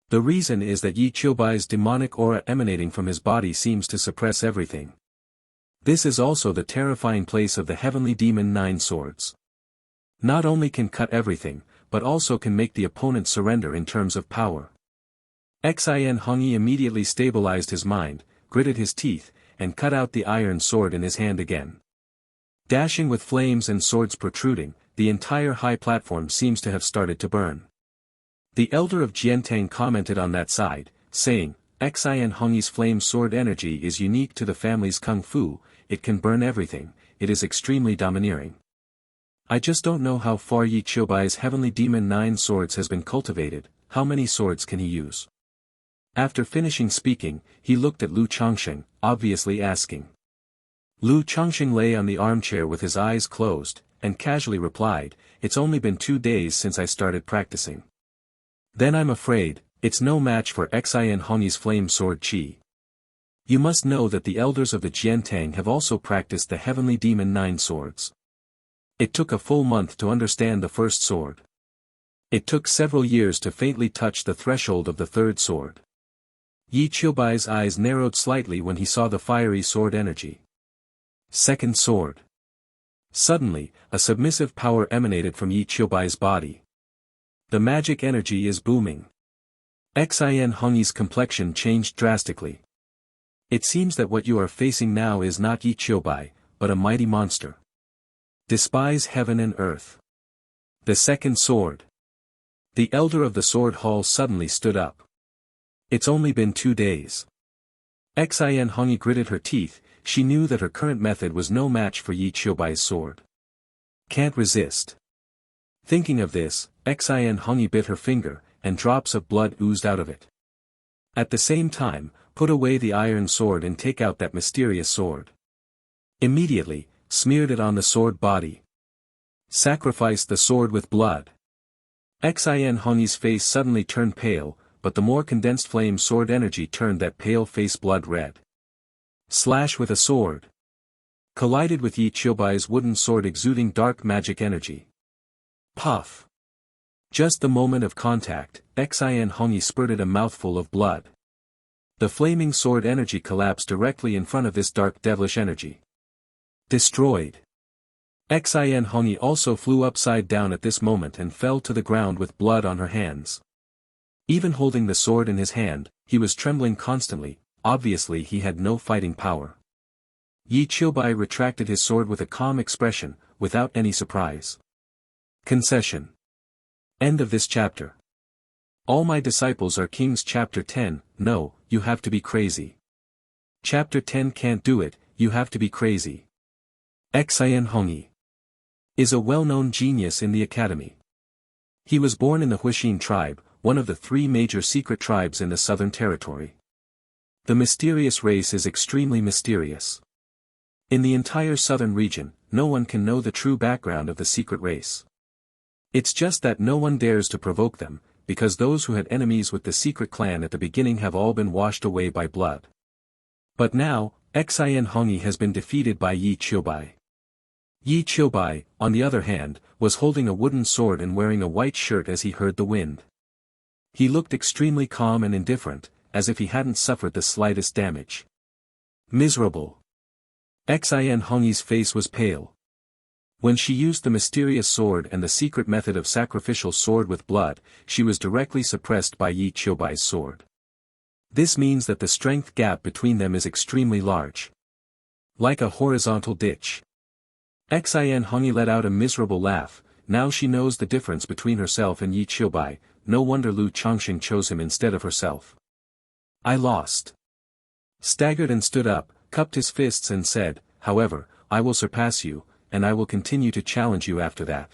The reason is that Yi Qiubai's demonic aura emanating from his body seems to suppress everything. This is also the terrifying place of the heavenly demon 9 swords. Not only can cut everything, but also can make the opponent surrender in terms of power. Xin Hongi immediately stabilized his mind, gritted his teeth, and cut out the iron sword in his hand again. Dashing with flames and swords protruding, the entire high platform seems to have started to burn. The elder of Jiantang commented on that side, saying, Xian Hongyi's flame sword energy is unique to the family's kung fu, it can burn everything, it is extremely domineering. I just don't know how far Yi Qiubai's heavenly demon 9 swords has been cultivated, how many swords can he use? After finishing speaking, he looked at Lu Changsheng, obviously asking. Lu Changsheng lay on the armchair with his eyes closed, and casually replied, it's only been 2 days since I started practicing. Then I'm afraid, it's no match for Xian Hongyi's flame sword qi. You must know that the elders of the Jiantang have also practiced the heavenly demon 9 swords. It took a full month to understand the first sword. It took several years to faintly touch the threshold of the third sword. Yi Qiubai's eyes narrowed slightly when he saw the fiery sword energy. Second sword. Suddenly, a submissive power emanated from Yi Qiubai's body. The magic energy is booming. Xian Hongyi's complexion changed drastically. It seems that what you are facing now is not Yi Qiubai, but a mighty monster. Despise heaven and earth. The second sword. The elder of the sword hall suddenly stood up. It's only been 2 days. Xian Hongyi gritted her teeth, she knew that her current method was no match for Yi Qiubai's sword. Can't resist. Thinking of this, Xian Hongyi bit her finger, and drops of blood oozed out of it. At the same time, put away the iron sword and take out that mysterious sword. Immediately, smeared it on the sword body. Sacrifice the sword with blood. Xian Hongyi's face suddenly turned pale, but the more condensed flame sword energy turned that pale face blood red. Slash with a sword. Collided with Yi Qiubai's wooden sword exuding dark magic energy. Puff. Just the moment of contact, Xian Hongyi spurted a mouthful of blood. The flaming sword energy collapsed directly in front of this dark devilish energy. Destroyed. Xian Hongyi also flew upside down at this moment and fell to the ground with blood on her hands. Even holding the sword in his hand, he was trembling constantly, obviously he had no fighting power. Yi Qiubai retracted his sword with a calm expression, without any surprise. Concession. End of this chapter. All my disciples are kings. Chapter 10, no, you have to be crazy. Chapter 10 can't do it, you have to be crazy. Xian Hongyi is a well-known genius in the academy. He was born in the Huixin tribe, one of the 3 major secret tribes in the Southern Territory. The mysterious race is extremely mysterious. In the entire southern region, no one can know the true background of the secret race. It's just that no one dares to provoke them, because those who had enemies with the secret clan at the beginning have all been washed away by blood. But now, Xian Hongyi has been defeated by Yi Qiubai. Yi Qiubai, on the other hand, was holding a wooden sword and wearing a white shirt as he heard the wind. He looked extremely calm and indifferent, as if he hadn't suffered the slightest damage. Miserable. Xian Hongyi's face was pale. When she used the mysterious sword and the secret method of sacrificial sword with blood, she was directly suppressed by Yi Qiubai's sword. This means that the strength gap between them is extremely large. Like a horizontal ditch. Xian Hongyi let out a miserable laugh. Now she knows the difference between herself and Yi Qiubai, no wonder Lu Changsheng chose him instead of herself. I lost. Staggered and stood up, cupped his fists and said, however, I will surpass you, and I will continue to challenge you after that.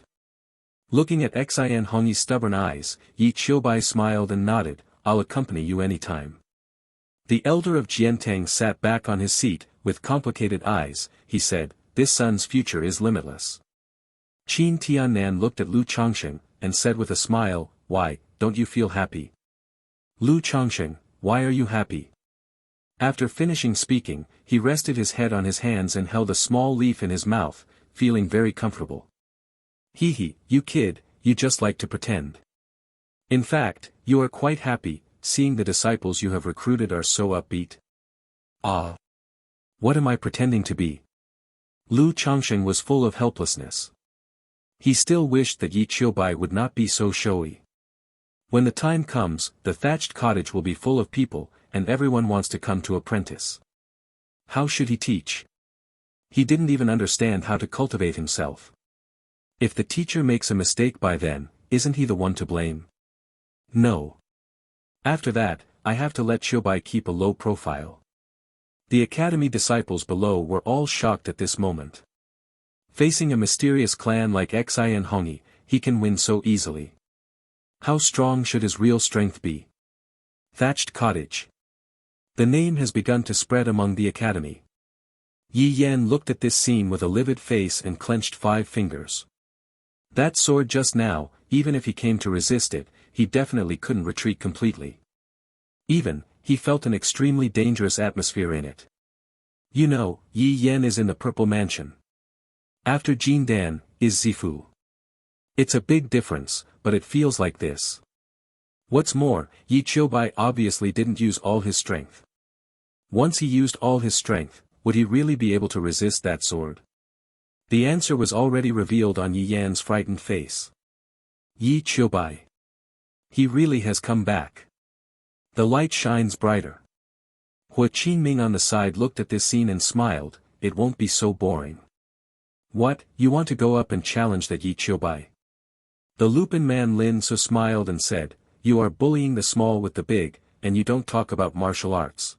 Looking at Xian Hongyi's stubborn eyes, Yi Qiubai smiled and nodded, I'll accompany you anytime. The elder of Jiantang sat back on his seat, with complicated eyes, he said, this son's future is limitless. Qin Tiannan looked at Lu Changsheng, and said with a smile, why, don't you feel happy? Lu Changsheng, why are you happy? After finishing speaking, he rested his head on his hands and held a small leaf in his mouth, feeling very comfortable. Hee, you kid, you just like to pretend. In fact, you are quite happy, seeing the disciples you have recruited are so upbeat. Ah. What am I pretending to be? Lu Changsheng was full of helplessness. He still wished that Yi Qiubai would not be so showy. When the time comes, the thatched cottage will be full of people, and everyone wants to come to apprentice. How should he teach? He didn't even understand how to cultivate himself. If the teacher makes a mistake by then, isn't he the one to blame? No. After that, I have to let Qiubai keep a low profile. The academy disciples below were all shocked at this moment. Facing a mysterious clan like Xian Hongyi, he can win so easily. How strong should his real strength be? Thatched cottage. The name has begun to spread among the academy. Yi Yan looked at this scene with a livid face and clenched 5 fingers. That sword just now, even if he came to resist it, he definitely couldn't retreat completely. Even, he felt an extremely dangerous atmosphere in it. You know, Yi Yan is in the Purple Mansion. After Jin Dan, is Zifu. It's a big difference, but it feels like this. What's more, Yi Qiubai obviously didn't use all his strength. Once he used all his strength, would he really be able to resist that sword? The answer was already revealed on Yi Yan's frightened face. Yi Qiubai. He really has come back. The light shines brighter. Hua Qinming on the side looked at this scene and smiled, it won't be so boring. What, you want to go up and challenge that Yi Qiubai? The Lupin man Lin Su smiled and said, you are bullying the small with the big, and you don't talk about martial arts.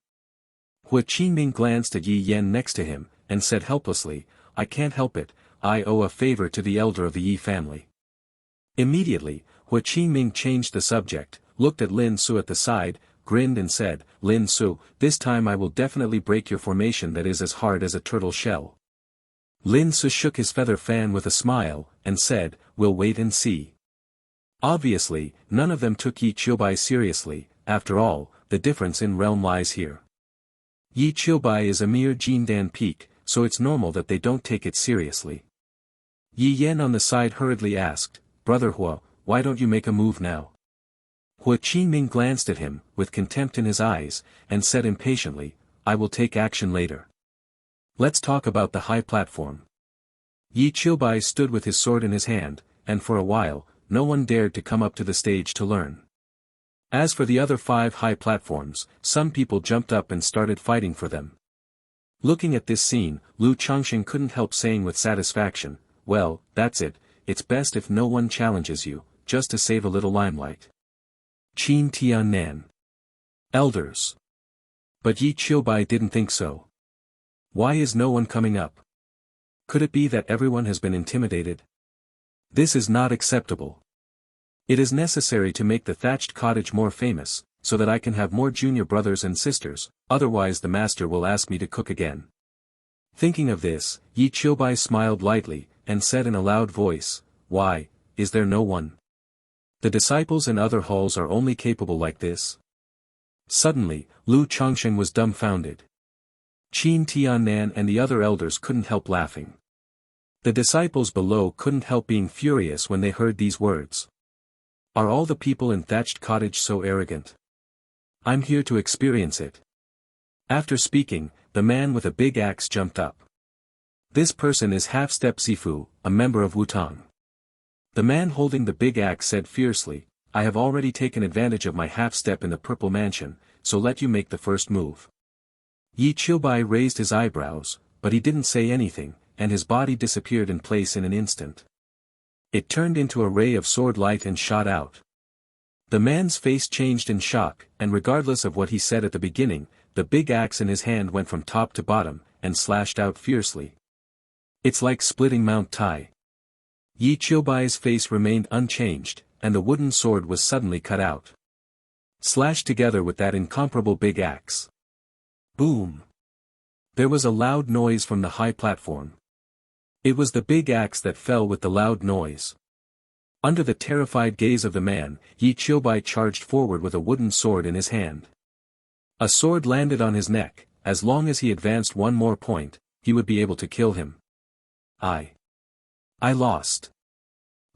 Hua Qinming glanced at Yi Yan next to him, and said helplessly, I can't help it, I owe a favor to the elder of the Yi family. Immediately, Hua Qinming changed the subject, looked at Lin Su at the side, grinned and said, Lin Su, this time I will definitely break your formation that is as hard as a turtle shell. Lin Su shook his feather fan with a smile, and said, we'll wait and see. Obviously, none of them took Yi Qiubai seriously, after all, the difference in realm lies here. Yi Qiubai is a mere Jindan peak, so it's normal that they don't take it seriously. Yi Yan on the side hurriedly asked, Brother Hua, why don't you make a move now? Hua Qinming glanced at him, with contempt in his eyes, and said impatiently, I will take action later. Let's talk about the high platform. Yi Qiubai stood with his sword in his hand, and for a while, no one dared to come up to the stage to learn. As for the other 5 high platforms, some people jumped up and started fighting for them. Looking at this scene, Lu Changxing couldn't help saying with satisfaction, well, that's it, it's best if no one challenges you, just to save a little limelight. Qin Tiannan. Elders. But Yi Qiubai didn't think so. Why is no one coming up? Could it be that everyone has been intimidated? This is not acceptable. It is necessary to make the thatched cottage more famous, so that I can have more junior brothers and sisters, otherwise the master will ask me to cook again. Thinking of this, Yi Qiubai smiled lightly, and said in a loud voice, why, is there no one? The disciples in other halls are only capable like this. Suddenly, Lu Changsheng was dumbfounded. Qin Tiannan and the other elders couldn't help laughing. The disciples below couldn't help being furious when they heard these words. Are all the people in Thatched Cottage so arrogant? I'm here to experience it. After speaking, the man with a big axe jumped up. This person is Half-Step Zifu, a member of Wutang. The man holding the big axe said fiercely, I have already taken advantage of my half-step in the Purple Mansion, so let you make the first move. Yi Qiubai raised his eyebrows, but he didn't say anything, and his body disappeared in place in an instant. It turned into a ray of sword light and shot out. The man's face changed in shock, and regardless of what he said at the beginning, the big axe in his hand went from top to bottom, and slashed out fiercely. It's like splitting Mount Tai. Yi Qiubai's face remained unchanged, and the wooden sword was suddenly cut out. Slashed together with that incomparable big axe. Boom! There was a loud noise from the high platform. It was the big axe that fell with the loud noise. Under the terrified gaze of the man, Yi Qiubai charged forward with a wooden sword in his hand. A sword landed on his neck. As long as he advanced one more point, he would be able to kill him. I lost.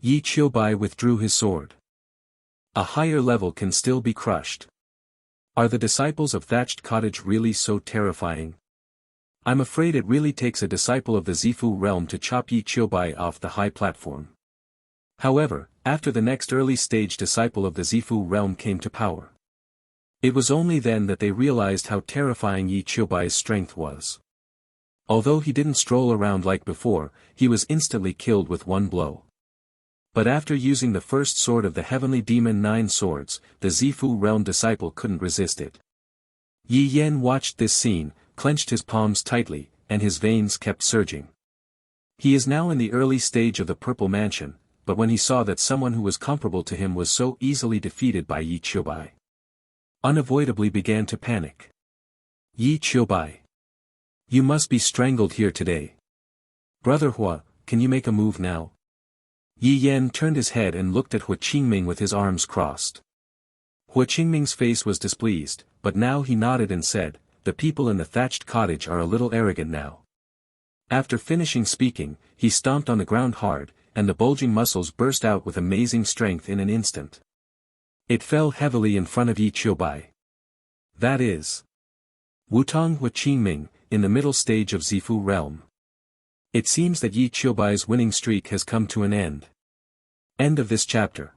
Yi Qiubai withdrew his sword. A higher level can still be crushed. Are the disciples of Thatched Cottage really so terrifying? I'm afraid it really takes a disciple of the Zifu realm to chop Yi Qiubai off the high platform. However, after the next early stage disciple of the Zifu realm came to power. It was only then that they realized how terrifying Yi Qiubai's strength was. Although he didn't stroll around like before, he was instantly killed with one blow. But after using the first sword of the heavenly demon 9 swords, the Zifu realm disciple couldn't resist it. Yi Yan watched this scene, clenched his palms tightly, and his veins kept surging. He is now in the early stage of the Purple Mansion, but when he saw that someone who was comparable to him was so easily defeated by Yi Qiubai, unavoidably began to panic. Yi Qiubai, you must be strangled here today. Brother Hua, can you make a move now? Yi Yan turned his head and looked at Hua Qingming with his arms crossed. Hua Qingming's face was displeased, but now he nodded and said, the people in the thatched cottage are a little arrogant now. After finishing speaking, he stomped on the ground hard, and the bulging muscles burst out with amazing strength in an instant. It fell heavily in front of Yi Qiubai. That is Wutong Hua Qingming, in the middle stage of Zifu realm. It seems that Yi Qiubai's winning streak has come to an end. End of this chapter.